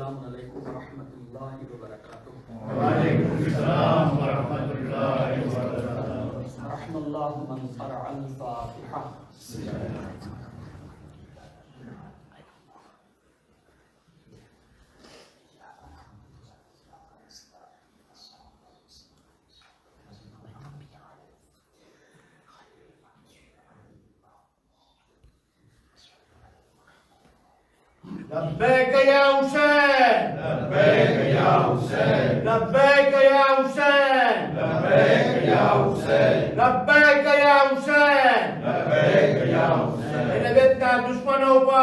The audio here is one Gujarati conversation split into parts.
अस्सलामु अलैकुम वरहमतुल्लाहि वबरकातुह। वालेकुमुस्सलाम वरहमतुल्लाहि वबरकातुह। रहमल्लाहु मन क़रअल फ़ातिहा। लब्बैक या हुसैन, लब्बैक या हुसैन, लब्बैक या हुसैन, लब्बैक या हुसैन, लब्बैक या हुसैन, लब्बैक या हुसैन। मैंने देखा दुश्मनों पर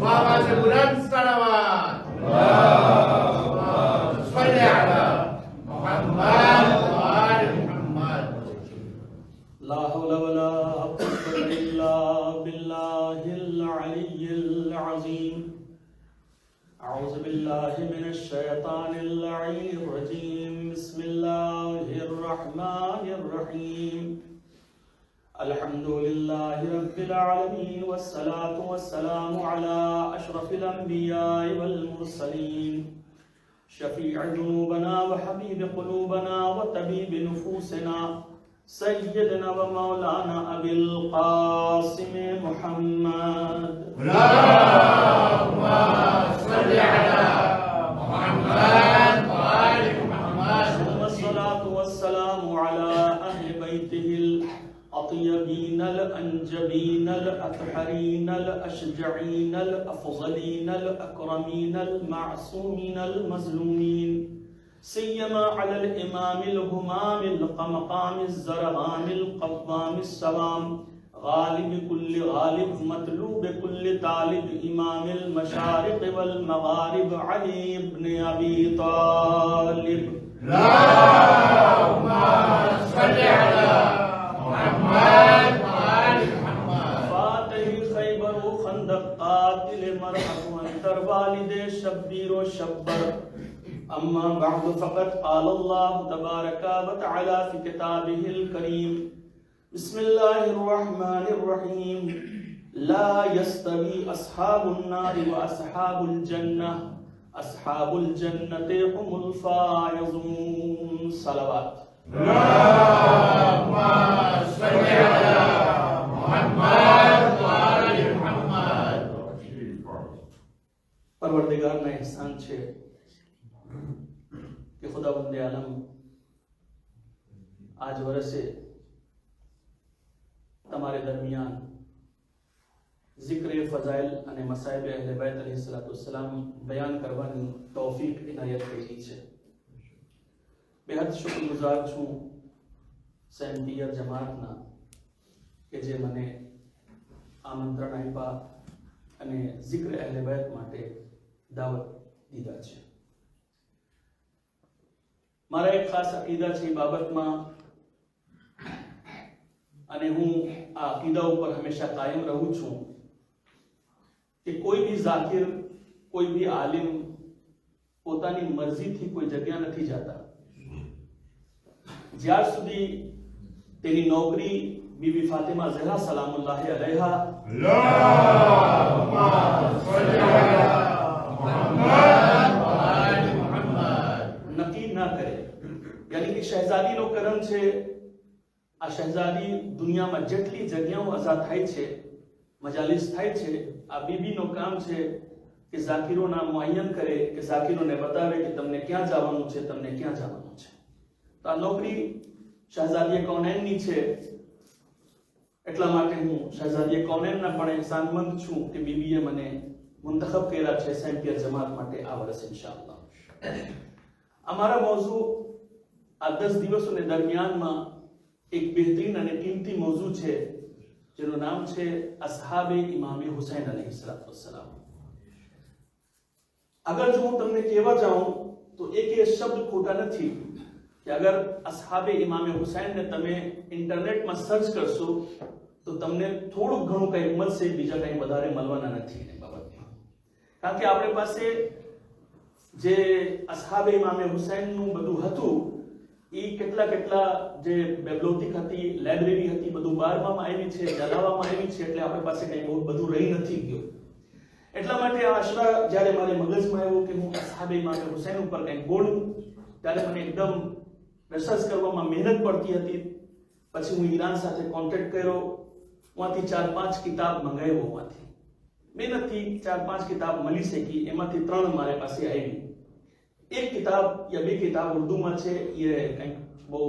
बाबा से बुलंद सलावत, अल्लाहुम्मा सल्ली अला मुहम्मद व आलि मुहम्मद। ला हौला वला कुव्वता इल्ला बिल्लाहिल अलिय्यिल अज़ीम। अऊज़ु बिल्लाहि मिनश शैतानिर रजीम। बिस्मिल्लाहिर रहमानिर रहीम। अल्हम्दुलिल्लाहि रब्बिल आलमीन वस्सलातु वस्सलामु अला अशरफिल अंबियाइ वल मुरसलीन शफीअ ज़ुनूबना व हबीब क़ुलूबना व तबीब नुफूसिना सय्यदना व मौलाना अबिल क़ासिम मुहम्मद। अल्लाहुम्मा सल्ली अला मुहम्मद व आलि मुहम्मद। वस्सलातु वस्सलामु अला अहलि बैतिहिल अत्यबीनल अंजबीनल अतहरीनल अशजईनल अफज़लीनल अकरमीनल मासूमीनल मज़लूमीन सियमा अलल इमामिल हुमामिल क़मक़ामिज़ ज़रग़ामिल क़व्वामिस सवाम गालिब कुल्लि गालिब मतलूब कुल्लि तालिब इमामिल मशारिक़ वल मग़ारिब अली इब्न अबी तालिब। अल्लाहुम्मा सल्ली अला मुहम्मद व आलि मुहम्मद। फातिह खैबर व खंदक कातिल मरहब अंतर वालिदे शब्बीर व शब्बर। अम्मा बअद फ़क़द क़ाल अल्लाहु तबारक व तआला फ़ी किताबिहिल करीम। बिस्मिल्लाहिर रहमानिर रहीम। ला यस्तवी अस्हाबुन नारि व अस्हाबुल जन्नह अस्हाबुल जन्नति हुमुल फ़ाइज़ून। सलावत। अल्लाहुम्मा सल्ली अला मुहम्मद व आलि मुहम्मद। परवरदिगार ना एहसान छे कि खुदावंदे आलम आज વર્ષે તમારે દરમિયાન ઝિક્ર ફઝાઇલ અને મસાઇબ અહલે बैत अलैहिस्सलाम બયાન કરવાની તૌફીક ઇનાયત કરી છે। બેહદ શુક્રગુજાર છું સેન્ટ પિયર જમાતના કે જે મને આમંત્રણ આપ્યા અને ઝિક્ર અહલે बैत માટે દાવત દીધા છે। મારા એક ખાસ અકીદા છે એ બાબતમાં અને હું આ અકીદા ઉપર હંમેશા કાયમ રહું છું કે કોઈ બી ઝાકિર કોઈ બી આલિમ પોતાની મરજીથી કોઈ જગ્યા નથી જાતા જ્યાર સુધી તેની નોકરી બીબી ફાતિમા ઝહરા સલામુલ્લાહ અલૈહા अल्लाहुम्मा सल्ली अला मुहम्मद व आलि मुहम्मद નક્કી ના કરે। यानी कि शहजादीનો કરમ છે આ શહેજાદી દુનિયામાં જેટલી જગ્યાઓ આઝાદ થાય છે મજાલિસ થાય છે આ બીબીનો કામ છે કે ઝાકિરોના મુઅય્યન કરે કે ઝાકિરોને બતાવે કે તમને ક્યાં જવાનું છે તમને ક્યાં જવાનું છે। તો આ નોકરી શહેજાદી કૌનૈનની છે એટલા માટે હું શહેજાદી કૌનૈનના પણ એહસાનમંદ છું કે બીબીએ મને મુંતખબ કર્યા છે સેન્ટ પિયર જમાત માટે આ વર્ષે ઇન્શાઅલ્લાહ। અમારા મૌઝૂ આ 10 દિવસોને દરમિયાનમાં એક બહેતરીન અને કિંમતી મૌઝૂ છે જેનું નામ છે અસહાબે ઇમામે હુસૈન अलैहिस्सलाम। अगर जो હું તમને કહેવા જાઉં તો એક એ શબ્દ ખોટા નથી કે અગર અસહાબે ઇમામે હુસૈનને તમે ઇન્ટરનેટમાં સર્ચ કરશો તો તમને થોડું ઘણું કંઈ મળશે બીજા કંઈ વધારે મળવાના નથી એ બાબતમાં। કારણ કે આપણી પાસે જે અસહાબે ઇમામે હુસૈનનું બધું હતું એ કેટલા જે બેબ્લોટિક હતી લાઇબ્રેરી હતી બધું બારવામાં આવી છે જલાવવામાં આવી છે એટલે આપણી પાસે કંઈ બહુ બધું રહી નથી ગયું। એટલા માટે આ આશરા જ્યારે મારે મગજમાં આવ્યો કે હું અસહાબે ઇમામ હુસૈન ઉપર કંઈક બોલું, ત્યારે મને એકદમ રિસર્ચ કરવામાં મહેનત પડતી હતી. પછી હું ઈરાન સાથે કોન્ટેક્ટ કર્યો, વहाँથી 4-5 કિતાબ મંગાવ્યો. વहाँથી મહેનતથી 4-5 કિતાબ મળી શકી, એમાંથી 3 મારી પાસે આવી. એક કિતાબ યા 2 કિતાબ ઉર્દુમાં છે, એ કંઈક બહુ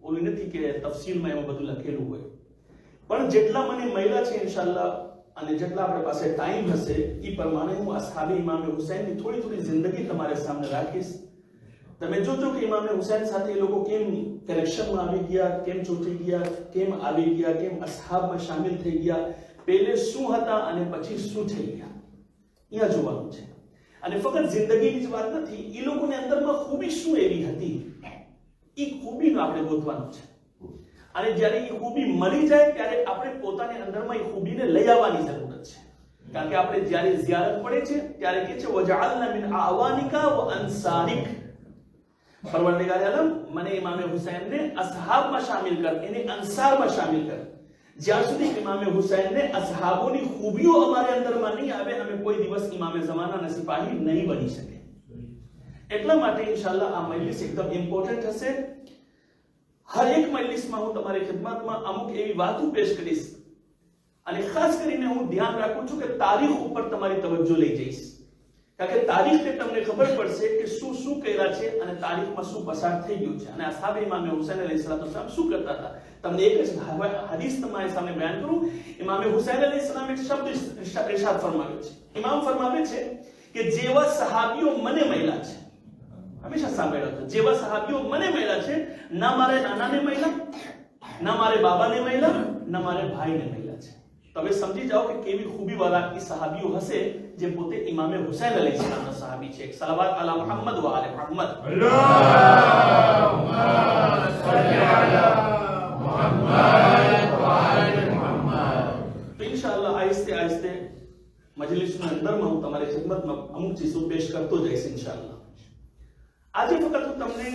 ઓલી નથી કે તફસીલમાં એમાં બધું લખેલું હોય, પણ જેટલા મને મળ્યા છે ઇન્શાઅલ્લાહ અને જેટલા આપણી પાસે ટાઈમ હશે એ પ્રમાણે હું અસહાબે ઇમામ હુસૈનની થોડી જિંદગી તમારા સામે રાખીશ. તમે જોજો કે ઇમામ હુસૈન સાથે એ લોકો કેમ કનેક્શનમાં આવી ગયા, કેમ ચોંટી ગયા, કેમ આવી ગયા, કેમ અસહાબમાં શામિલ થઈ ગયા, પહેલે શું હતા અને પછી શું થઈ ગયા, અહીંયા જોવાનું છે. અને ફક્ત જિંદગીની જ વાત નથી, એ લોકોની અંદરમાં ખૂબી શું એવી હતી, એ ખૂબીનો આપણે ગોતવાનું છે. અને જ્યારે એ ખૂબી મળી જાય ત્યારે આપણે પોતાની અંદરમાં એ ખૂબીને લઈ આવવાની જરૂર છે. કારણ કે આપણે જ્યારે ઝિયારત પડે છે ત્યારે કહે છે વજઅલના મિન આવાનિકા વ અંસારિક, પરવરદિગાર આલમ મને ઇમામ હુસૈનને અસહાબમાં શામિલ કર, એને અંસારમાં શામિલ કર. જ્યાં સુધી ઇમામ હુસૈનને અસહાબોની ખૂબીઓ અમારે અંદરમાં નહીં આવે, અમે કોઈ દિવસ ઇમામે ઝમાનાના સિપાહી નહીં બની શકે. એટલા માટે ઇન્શાઅલ્લાહ આ મજલિસ એકદમ ઇમ્પોર્ટન્ટ હશે. હર એક મજલિસમાં હું તમારી ખિદમતમાં અમુક એવી વાતો પેશ કરીશ, અને ખાસ કરીને હું ધ્યાન રાખું છું કે તારીખ ઉપર તમારી તવજ્જો લઈ જઈશ. કારણ કે તારીખથી તમને ખબર પડશે કે શું કર્યા છે અને તારીખમાં શું પસાર થઈ ગયું છે. અને અસહાબે ઇમામ હુસૈન અલૈહિસ્સલામ શું કરતા હતા, તમને એક જ હદીસ તમારી સામે બયાન કરું. ઇમામ હુસૈન અલૈહિસ્સલામ એક શબ્દ ઇરશાદ ફરમાવ્યો છે. ઇમામ ફરમાવે છે કે જેવા સહાબીઓ મને મળ્યા છે, હંમેશા સાંભળ્યો હતો, જેવા સહાબીઓ મને મળ્યા છે, ના મારે નાનાને મળ્યા, ના મારે બાબાને મળ્યા, ના મારે ભાઈને મળ્યા છે. તો હવે સમજી જાઓ કે કેવી ખૂબી વાળા એ સહાબીઓ હશે જે પોતે ઇમામ હુસૈન અલૈહિસ્સલામના સહાબી છે. સલાવત અલા મુહમ્મદ વ આલે મુહમ્મદ. અલ્લાહુમ્મા સલ્લી અલા મુહમ્મદ વ આલે મુહમ્મદ. તો ઇન્શાઅલ્લાહ આહિસ્તે આહિસ્તે મજલિસની અંદરમાં હું તમારી ખિદમતમાં અમુક ચીજો પેશ કરતો જઈશ ઇન્શાઅલ્લાહ. આજે ફક્ત હું તમને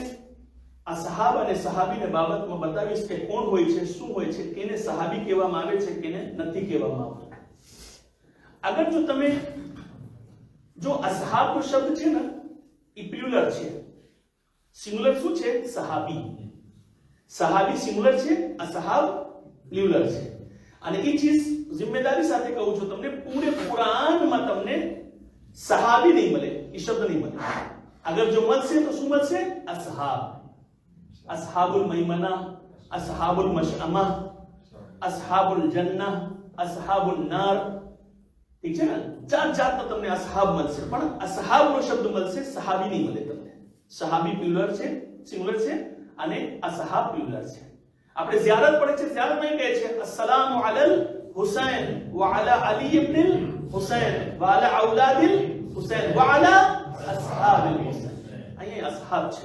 આ સહાબ અને સહાબીને બાબતમાં બતાવીશ કે કોણ હોય છે, શું હોય છે, કેને સહાબી કહેવામાં આવે છે, કેને નથી કહેવામાં આવતું. અગર જો તમે જો અસહાબનો શબ્દ છે ને એ પ્લુરલ છે, સિંગ્યુલર શું છે? સહાબી. સહાબી સિંગ્યુલર છે, અસહાબ પ્લુરલ છે. અને એ ચીજ જિમ્મેદારી સાથે કહું છું તમને, પૂરે કુરાનમાં તમને સહાબી નહીં મળે, એ શબ્દ નહીં મળે. अगर जो मत से तो શું મળશે? અસહાબ, અસહાબુલ મૈમના, અસહાબુલ મશઅમા, અસહાબુલ જન્નહ, અસહાબુલ નાર. ઠીક છે ને? જાત જાતનો તમને અસહાબ મળશે, પણ અસહાબનો શબ્દ મળશે, સહાબી નહીં મળે તમને. સહાબી પ્લુરલ છે, સિંગ્યુલર છે, અને અસહાબ પ્લુરલ છે. આપણે ઝિયારત પડે છે, ઝિયારતમાં કહે છે અસ્સલામુ અલલ હુસૈન વ અલા અલી ઇબ્ન હુસૈન વ અલા ઔલાદિલ હુસૈન વ અલા અસહાબિલ હુસૈન. અહીંયા અસહાબ છે.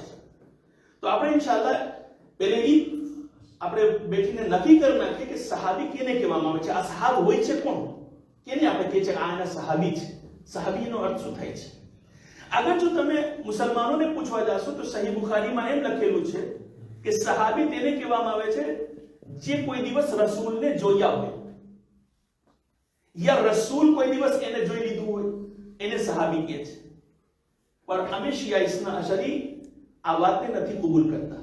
તો આપણે ઇન્શાઅલ્લાહ પહેલેથી આપણે બેઠીને નક્કી કરી નાખીએ કે સહાબી કેને કહેવામાં આવે છે, અસહાબ હોય છે કોણ, કેને આપણે કહે છે આ એના સહાબી છે. સહાબીનો અર્થ શું થાય છે? અગર જો તમે મુસલમાનોને પૂછવા જાશો તો સહી બુખારીમાં એમ લખેલું છે કે સહાબી તેને કહેવામાં આવે છે જે કોઈ દિવસ રસૂલને જોયા હોય, યા રસૂલ કોઈ દિવસ એને જોઈ લીધું હોય, એને સહાબી કહે છે. પણ અમે શિયા ઇસ્ના અશરી આ વાતને નથી કબૂલ કરતા,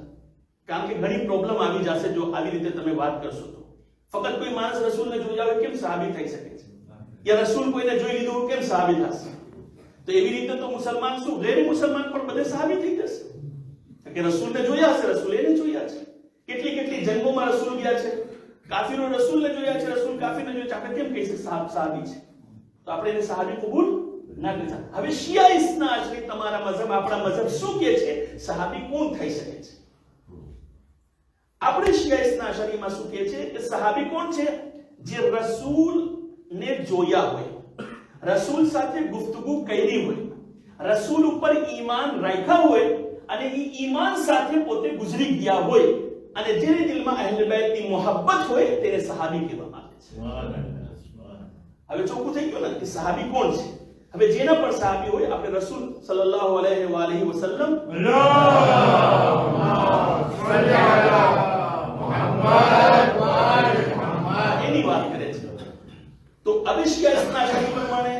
કારણ કે ઘણી પ્રોબ્લેમ આવી જશે જો આવી રીતે તમે વાત કરશો તો. ફક્ત કોઈ માણસ રસૂલને જોયા હોય કેમ સહાબી થઈ શકે છે? યા રસૂલ કોઈને જોઈ લીધું કેમ સહાબી થશે? તો એવી રીતે તો મુસલમાન શું ગેર મુસલમાન પણ બધે સહાબી થઈ જશે, કે રસૂલને જોયા છે, રસૂલ એને જોયા છે. કેટલી જંગોમાં રસૂલ ગયા છે, કાફીરો રસૂલને જોયા છે, રસૂલ કાફીરને જોયા છે. આપણે કેમ કહી શકીએ સહાબી છે? તો આપણે એને સહાબી કબૂલ ના કરી શકીએ. હવે શિયા ઇસ્ના અશરી તમારા મઝહબ, આપણા મઝહબ શું કહે છે સહાબી કોણ થઈ શકે છે? આપણે શિયા ઇસ્ના અશરીમાં શું કહે છે કે સહાબી કોણ છે? જે રસૂલ ને જોયા હોય, રસૂલ સાથે ગુફ્તગુ કરી હોય, રસૂલ ઉપર ઈમાન રાખ્યા હોય, અને એ ઈમાન સાથે પોતે ગુજરી ગયા હોય, અને જેને દિલમાં અહેલ બેતની મોહબ્બત હોય તેને સહાબી કહેવામાં આવે છે. હવે ચોખ્ખું થઈ ગયું ને કે સહાબી કોણ છે. હવે જેના પર સહાબી હોય, આપણે રસૂલ સલ્લલ્લાહુ અલૈહિ વ આલિહી વસલ્લમ એની વાત કરે છે. તો હવે શિયા ઇસ્ના અશરી પ્રમાણે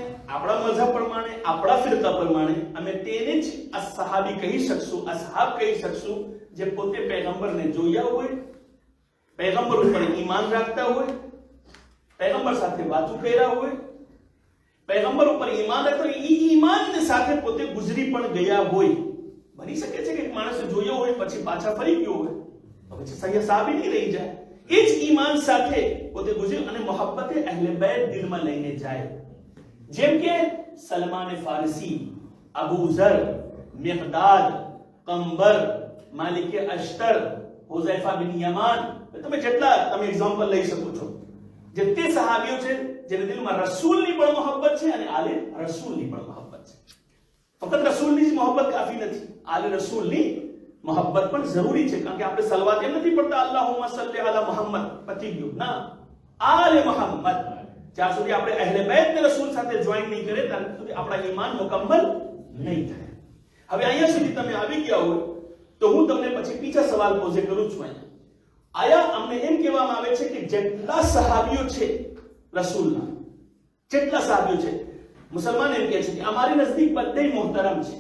એને જ અસહાબી કહી શકશું, અસહાબ કહી શકશું, જે પોતે પૈગંબરને જોયા હોય, પૈગંબર ઉપર ઈમાન રાખતા હોય, પૈગંબર સાથે વાતો કર્યા હોય, પૈગંબર ઉપર ઈમાન રાખતા હોય, ઈ ઈમાન સાથે પોતે ગુજરી પણ ગયા હોય. બની શકે છે કે માણસે જોયો હોય પછી પાછા ફરી ગયો હોય, તો પછી સહી સાબી નહીં રહી જાય. એ જ ઈમાન સાથે પોતે ગુજરી અને મોહબ્બતે અહેલે બેત દિલમાં લઈને જાય. જેમ કે સલમાન ફારસી, અબુ ઝર, મિqદાદ, કંબર, માલિક અશ્તર, હુઝૈફા બિન યમાન, તમે જેટલા તમે એક્ઝામ્પલ લઈ શકો છો. જે તે સહાબીઓ છે જેના દિલમાં રસૂલની પણ મોહબ્બત છે અને આલે રસૂલની પણ મોહબ્બત છે. ફક્ત રસૂલની જ મોહબ્બત કાફી નથી, આલે રસૂલની મોહબ્બત પણ જરૂરી છે. કારણ કે આપણે સલવાત એમ નથી પડતા અલ્લાહુમ્મા સલ્લી અલા મુહમ્મદ પતી ગયું, ના, આલે મુહમ્મદ. જ્યાં સુધી આપણે અહેલે બેતને રસૂલ સાથે જોઈન નહીં કરે ત્યાં સુધી આપણા ઈમાન મુકમ્મલ નહીં થાય. હવે અહીંયા સુધી તમે આવી ગયા હોય તો હું તમને પછી બીજા સવાલ પોઝ કરું છું. આયા અમને એમ કહેવામાં આવે છે કે જેટલા સહાબીઓ છે રસૂલના, જેટલા સહાબીઓ છે, મુસલમાન એમ કહે છે કે અમારી નજદીક બધે મોહતરમ છે,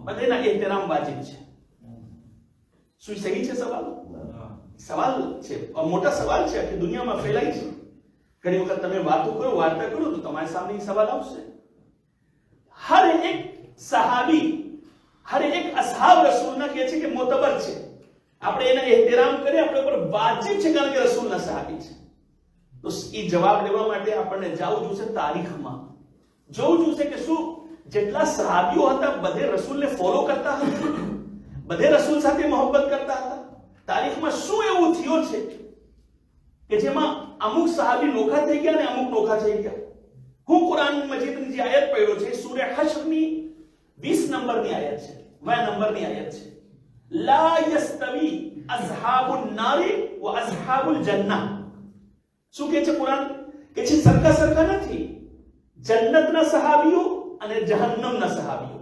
બધેના એહતરામ વાજિબ છે. શું સહી છે સવાલ? સવાલ છે, મોટા સવાલ છે, આખી દુનિયામાં ફેલાય છે. ઘણી વખત તમે વાતો કરો, વાર્તા કરો તો તમારી સામે સવાલ આવશે. હર એક સહાબી, હર એક અસહાબ રસૂલના કહે છે કે મોતબર છે, આપણે એના એહતરામ કરીએ, આપણે ઉપર વાજિબ છે, કારણ કે રસૂલના સહાબી છે. તો એ જવાબ લેવા માટે આપણને જાવું જોશે તારીખમાં, જોવું જોશે કે શું જેટલા સહાબીઓ હતા બધે રસૂલને ફોલો કરતા હતા, બધે રસૂલ સાથે મોહબ્બત કરતા હતા. તારીખમાં શું એવું થયું છે કે જેમાં અમુક સહાબી નોખા થઈ ગયા અને અમુક નોખા થઈ ગયા. હું કુરાન મજીદની જે આયત પડ્યો છે સૂરે હશરની 20 નંબરની આયત છે, 9 નંબરની આયત છે. લા યસ્તવી અસ્હાબુન નારી વ અસ્હાબુલ જન્નહ. શું કહે છે કુરાન? કે છે સરખા સરખા નથી જન્નતના સહાબીઓ અને જહન્નમના સહાબીઓ.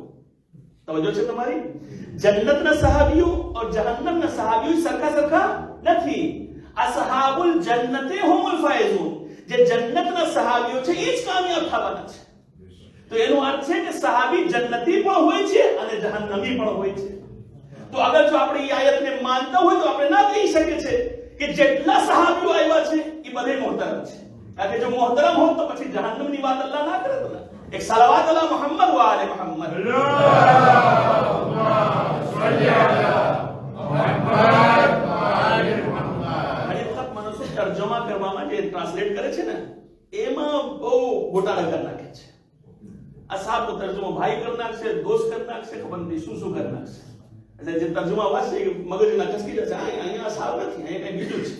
તવજ્જો છે તમારી? જન્નતના સહાબીઓ और જહન્નમના સહાબીઓ સરખા સરખા નથી. અસ્હાબુલ જન્નતે હુમુલ ફાઇઝૂન. જે જન્નતના સહાબીઓ છે એ જ કામયાબ થવાના છે. તો એનો અર્થ છે કે સહાબી જન્નતી પણ હોય છે અને જહન્નમી પણ હોય છે. તો અગર જો આપણે એ આયતને માનતા હોય તો આપણે ના કહી શકીએ છે કે જેટલા સહાબીઓ આવ્યા છે એ બધે મોહતરમ છે. કારણ કે જો મોહતરમ હોત તો પછી જહન્નમની વાત અલ્લાહ ના કરે. તો એક સલાવત અલા મુહમ્મદ વ આલે મુહમ્મદ. તર્જમા કરવામાં જે ટ્રાન્સલેટ કરે છે ને એમાં બહુ ગોટાળા કરી નાખે છે. અસહાબનો તર્જમો ભાઈ કરી નાખશે, દોસ્ત કરી નાખશે, ખબર નથી શું કરી નાખશે. એટલે જે તર્જમા વાંચશે મગજના ખસકી જશે, અહીંયા અસહાબ નથી, અહીંયા કઈ બીજું છે.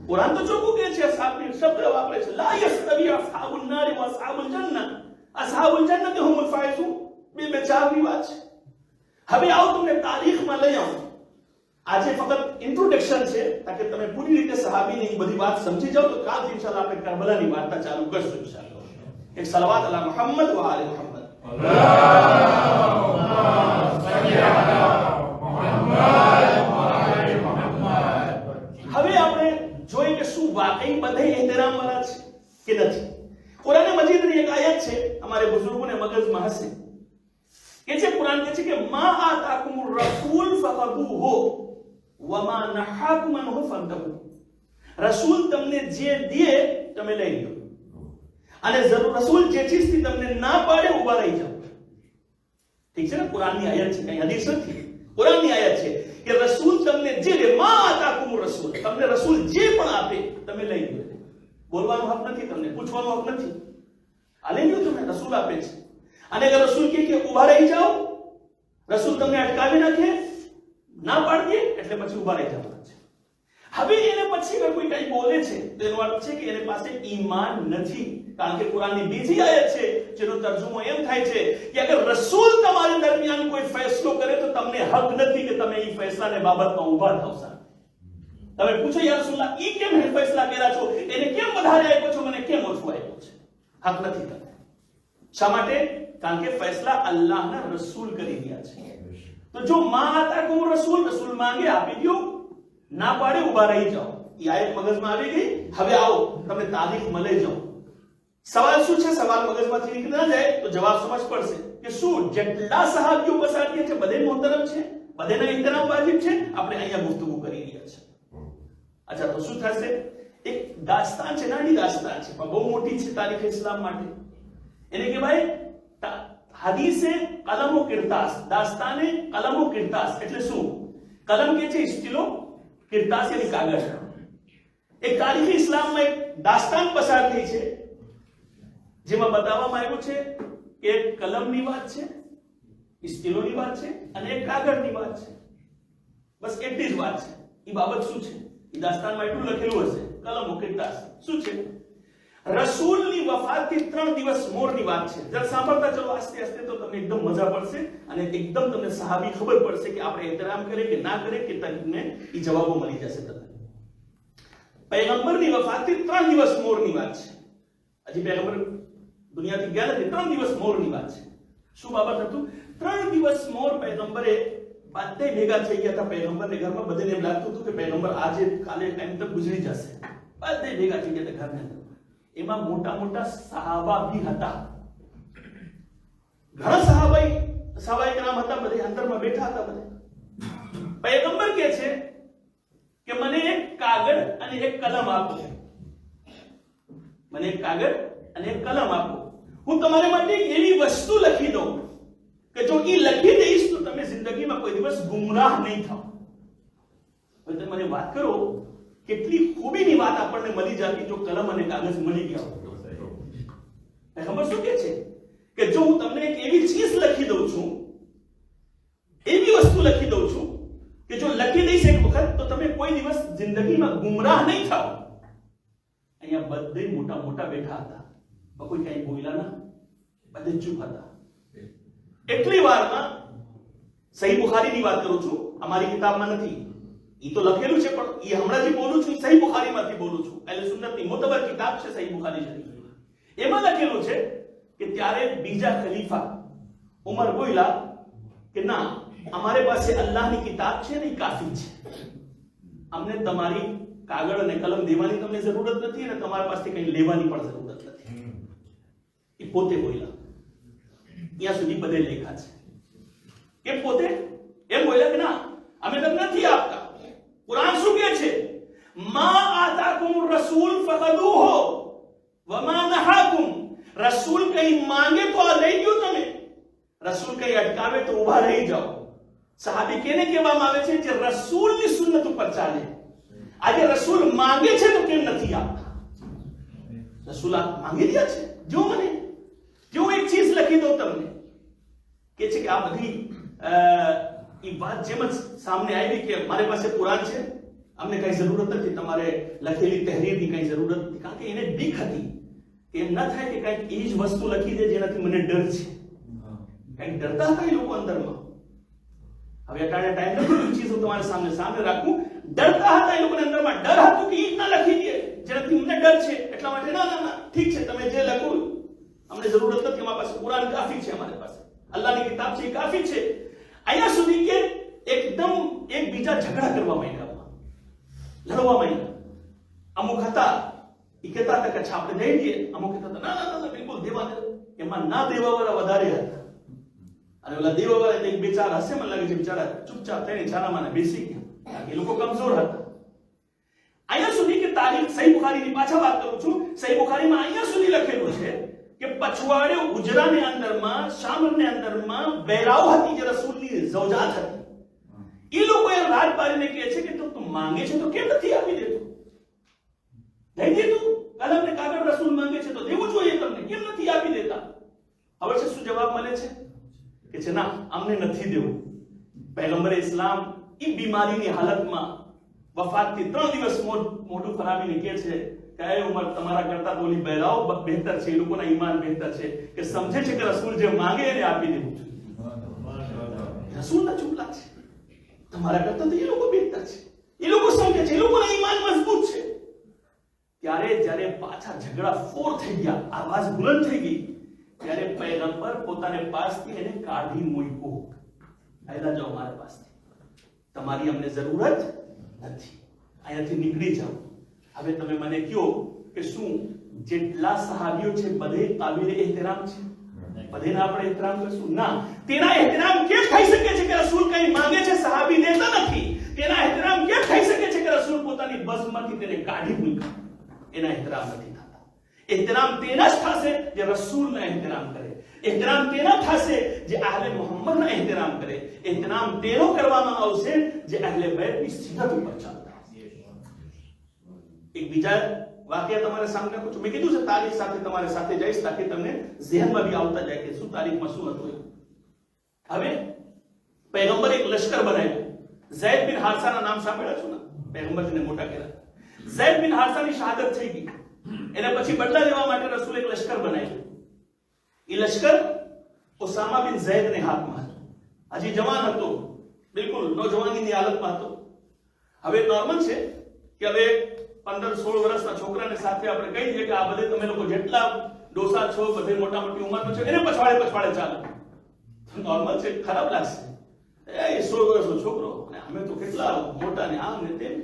કુરાન તો ચોખ્ખું કહે છે અસહાબની શબ્દ વાપરે છે. લા યસ્તવી અસ્હાબુન નારી વ અસ્હાબુલ જન્નહ. અસ્હાબુલ જન્નહ હુમુલ ફાઇઝૂન. બે ચારની વાત છે. હવે આવો તમને તારીખમાં લઈ આવું. આજે ફક્ત ઇન્ટ્રોડક્શન છે તાકે તમે પૂરી રીતે સહાબીની બધી વાત સમજી જાઓ. તો કાલ ઇન્શાઅલ્લાહ આપણે કરબલાની વાર્તા ચાલુ કરશું ઇન્શાઅલ્લાહ. એક સલાવત અલા મુહમ્મદ વ આલે મુહમ્મદ. અલ્લાહુમ્મા સલ્લી અલા મુહમ્મદ વ આલે મુહમ્મદ. હવે આપણે જોઈએ કે શું વાકઈ બધે એહતરામ વાળા છે કે નથી. કુરાન મજીદની એક આયત છે, અમારે બુઝુર્ગોને મગજમાં હશે. કે છે કુરાન કહે છે કે મા આતાકુમુર રસૂલ ફખુહુ વમા નહાકુમ અનહુ ફંતહુ. રસૂલ તમને જે દે તમે લઈ લો, અને જરૂર રસૂલ જે ચીજથી તમને ના પાડે ઉભા રહી જાઓ. ઠીક છે ને? કુરાનની આયત છે, કઈ હદીસ નથી, કુરાનની આયત છે કે રસૂલ તમને જે દે, મા આતાકુમુર રસૂલ, તમને રસૂલ જે પણ આપે તમે લઈ લો. બોલવાનો હક નથી, તમને પૂછવાનો હક નથી. આ લઈ લો, તમને રસૂલ આપે છે. અને અગર રસૂલ કે ઉભા રહી જાઓ, રસૂલ તમને અટકાવી નાખે, ના પાડી દે, એટલે પછી ઉભા રહી જવાના છે. હવે એને પછી કોઈ કઈ બોલે છે તો એનો અર્થ છે કે એને પાસે ઈમાન નથી. કારણ કે કુરાનની બીજી આયત છે જેનો તર્જુમો એમ થાય છે કે અગર રસૂલ તમારી દરમિયાન કોઈ ફેસલો કરે તો તમને હક નથી કે તમે એ ફેસલાને બાબતમાં ઉભા થાવ. તમે પૂછો યા રસૂલલ્લાહ ઈ કેમ હે ફેસલા કર્યા છો, એને કેમ વધારે આપ્યો છો, મને કેમ ઓછું આપ્યો છે? હક નથી તમને. શા માટે? કારણ કે ફેસલા અલ્લાહના રસૂલ કરી રહ્યા છે. તો જો મા આતાકુમ રસૂલ, રસૂલ માંગે આપી દો, ના પાડે ઉભા રહી જાઓ. એ આયત મગજમાં આવી ગઈ. હવે આવો તમને તારીખ મળે જાઓ. સવાલ શું છે? સવાલ મગજમાંથી નીકળી ના જાય તો જવાબ સમજ પડશે કે શું જેટલા સહાબીઓ પસાર થયા છે બધે મોહતરમ છે, બધેના ઇહતરામ વાજિબ છે. આપણે અહીંયા ગુફ્તગુ કરી રહ્યા છે. અચ્છા, તો શું થશે? એક દાસ્તાન છે, નાની દાસ્તાન છે પણ બહુ મોટી છે તારીખ ઇસ્લામ માટે. એને કહેવાય હદીસે કલમો કિરતાસ, દાસ્તાને કલમો કિરતાસ. એટલે શું? કલમ કે છે સ્ટીલો, કિરતાસ એટલે કાગળ. એક તારીખ ઇસ્લામમાં એક દાસ્તાન પસાર થઈ છે જેમાં બતાવવામાં આવ્યું છે કે એક કલમની વાત છે, સ્ટીલોની વાત છે અને એક કાગળની વાત છે. બસ એટલી જ વાત છે. એ બાબત શું છે? એ દાસ્તાનમાં એટલું લખેલું હશે, કલમો કિરતાસ. શું છે? રસૂલની વફાતથી 3 દિવસ મોરની વાત છે. જરા સાંભળતા ચલો આસ્તે આસ્તે, તો તમને એકદમ મજા પડશે અને એકદમ તમને સહાબી ખબર પડશે કે આપણે એહતરામ કરે કે ના કરે કે તમને એ જવાબો મળી જશે. તમને પૈગંબરની વફાતથી 3 દિવસ મોરની વાત છે. હજી પૈગંબર દુનિયાથી ગયા નથી, 3 દિવસ મોરની વાત છે. શું બાબત હતું? 3 દિવસ મોર પૈગંબરે બધે ભેગા થઈ ગયા હતા. પૈગંબરને ઘરમાં બધાને એમ લાગતું હતું કે પૈગંબર આજે કાલે ટાઈમ તક ગુજરી જશે. બધે ભેગા થઈ ગયા હતા ઘરની અંદર. એમાં મોટા મોટા સહાબા ભી હતા. ઘણા સહાબાઈ કે નામ હતા, બધે અંદરમાં બેઠા હતા. બધે પૈગંબર કહે છે કે મને એક કાગળ અને એક કલમ આપો. મને એક કાગળ અને એક કલમ આપો. હું તમારા માટે એક એવી વસ્તુ લખી દઉં કે જો એ લખી દઈશ તો તમે જિંદગીમાં કોઈ દિવસ ગુમરાહ નહીં થાઓ. તમે મને વાત કરો કેટલી ખૂબીની વાત આપણને મળી જાતી જો કલમ અને કાગળ મળી ગયા. ખબર શું કે છે કે જો હું તમને એક એવી ચીજ લખી દઉં છું, એવી વસ્તુ લખી દઉં છું કે જો લખી દઈશ એક વખત તો તમે કોઈ દિવસ જિંદગીમાં ગુમરાહ નહીં થાઓ. અહીંયા બધે મોટા મોટા બેઠા હતા, કોઈ કઈ બોલ્યા ના, બધે ચૂપ હતા. એટલી વારમાં સહી બુખારીની વાત કરું છું, અમારી કિતાબમાં નથી. એ તો લખેલું છે પણ એ હમણાં જે બોલું છું સહી બુખારીમાંથી બોલું છું. અહલે સુન્નતની મોતબર કિતાબ છે સહી બુખારી શરીફ. એમાં લખેલું છે કે ત્યારે બીજા ખલીફા ઉમર બોલ્યા કે ના, અમારે પાસે અલ્લાહની કિતાબ છે ને એ કાફી છે. અમને તમારી કાગળ અને કલમ દેવાની તમને જરૂરત નથી અને તમારા પાસેથી કંઈ લેવાની પણ જરૂરત નથી. એ પોતે બોલ્યા. ત્યાં સુધી બધે લેખા છે કે પોતે એમ બોલ્યા કે ના, અમે તમને નથી આપતા. કુરાન શું કહે છે? મા આતાકુમ રસૂલ ફખદુહુ વમા નહાકુમ. રસૂલ કઈ માંગે તો આ લઈ ગયો તમે, રસૂલ કઈ અટકાવે તો ઊભા રહી જાઓ. સહાબી કેને કહેવામાં આવે છે? જે રસૂલની સુન્નત ઉપર ચાલે. આજે રસૂલ માંગે છે તો કેમ નથી આપતા? રસૂલ માંગી રહ્યા છે. જો મને જો એક ચીજ લખી દો તમને કે છે કે આ બધી એ વાત જેમ જ સામે આવી કે મારી પાસે કુરાન છે, અમને કઈ જરૂરત નથી તમારે લખેલી તહરીરની કઈ જરૂરત નથી. કારણ કે એને બીક હતી કે એમ ના થાય કે કઈક એ જ વસ્તુ લખી દે જેનાથી મને ડર છે. કઈક ડરતા હતા એ લોકો અંદરમાં. હવે અટાણે ટાઈમ નથી ચીજ હું તમારી સામે રાખું. ડરતા હતા એ લોકોને અંદરમાં ડર હતો કે ઈ જ ના લખી દે જેનાથી મને ડર છે. એટલા માટે ના ના ના ઠીક છે, તમે જે લખો અમને જરૂરત નથી, અમારી પાસે કુરાન કાફી છે, અમારી પાસે અલ્લાહની કિતાબ છે એ કાફી છે. અહીંયા સુધી કે એકદમ એકબીજા ઝઘડા કરવા માંડ્યા, લડવા માંડ્યા. અમુક હતા એ કહેતા હતા કે આપણે દઈ દઈએ, અમુક કહેતા હતા ના ના ના બિલકુલ દેવા દે. એમાં ના દેવા વાળા વધારે હતા અને ઓલા દેવા વાળા એક બે ચાર હશે, મને લાગે છે બિચારા ચૂપચાપ થઈને છાનામાના બેસી ગયા. એ લોકો કમજોર હતા. અહીંયા સુધી કે તારીખ સહી બુખારીની પાછા વાત કરું છું. સહી બુખારીમાં અહીંયા સુધી લખેલું છે કે પછવાડે ઉજરાની અંદરમાં શામરની અંદરમાં બહેરાઓ હતી જે રસૂલની ઝૌજાત હતી. એ લોકોએ રાત પાડીને કહે છે કે તું માંગે છે તો કેમ નથી આપી દેતો? દઈ દે તું, કલમ ને કાગળ રસૂલ માંગે છે તો દેવું જોઈએ તમને, કેમ નથી આપી દેતા? હવે છે શું જવાબ મળે છે કે છે ના, અમને નથી દેવું. પૈગંબરે ઇસ્લામ એ બીમારીની હાલતમાં વફાતથી 3 દિવસ મોઢું ફરાવીને કહે છે કે એ ઉમર તમારા કરતા તો ઓલી બહેરાઓ બહેતર છે, એ લોકોના ઈમાન બહેતર છે કે સમજે છે કે રસૂલ જે માંગે એને આપી દેવું જોઈએ. રસૂલના ચૂપલા છે, તમારા કરતા તો એ લોકો બહેતર છે, એ લોકો સમજે છે, એ લોકોના ઈમાન મજબૂત છે. ત્યારે જ્યારે પાછા ઝઘડા ફોર થઈ ગયા, આવાજ બુલંદ થઈ ગઈ, ત્યારે પૈગંબર પોતાને પાસથી એને કાઢી મૂક્યો. આયલા જાઓ મારા પાસથી, તમારી અમને જરૂરત નથી, અહીંયાથી નીકળી જાઓ. હવે તમે મને કહો કે શું જેટલા સહાબીઓ છે બધે કાબિલે એહતરામ છે? બધાને આપણે એહતરામ કરશું? ના. તેના એહતરામ કેમ થઈ શકે છે કે રસૂલ કંઈ માંગે છે સહાબી દેતા નથી? તેના એહતરામ કેમ થઈ શકે છે કે રસૂલ પોતાની બસમાંથી તેને કાઢી મૂક્યા? એના એહતરામ નથી થતા. એહતરામ તેના જ થશે જે રસૂલના એહતરામ કરે. એહતરામ તેના થશે જે આહલે મોહમ્મદના એહતરામ કરે. એહતરામ તેનો કરવામાં આવશે જે આહલે બેતની સિરત ઉપર ચાલતા. એક બીજા વાક્ય તમારે સામે રાખું છું. મેં કીધું છે તારીખ સાથે તમારે સાથે જઈશ તાકે તમને ઝહેનમાં બી આવતા જાય કે શું તારીખમાં શું હતું. હવે પૈગંબર એક લશ્કર બનાવ્યો. ઝૈદ બિન હારસાના નામ સાંભળ્યા છો ને? પૈગંબર જેને મોટા કર્યા. ઝૈદ બિન હારસાની શહાદત થઈ ગઈ. એના પછી બદલા લેવા માટે રસૂલ એક લશ્કર બનાવ્યું. એ લશ્કર ઉસામા બિન ઝૈદને હાથમાં હતો. હજી જવાન હતો, બિલકુલ નોજવાનીની હાલતમાં હતો. હવે નોર્મલ છે કે હવે 15-16 વર્ષના છોકરાને સાથે આપણે કહી દઈએ કે આ બધે તમે લોકો જેટલા ડોસા છો બધે મોટા મોટી ઉંમરનો છે એને પછવાડે ચાલો. નોર્મલ છે, ખરાબ લાગશે. એ 16 વર્ષનો છોકરો અને અમે તો કેટલા મોટા ને આમ ને તેમ.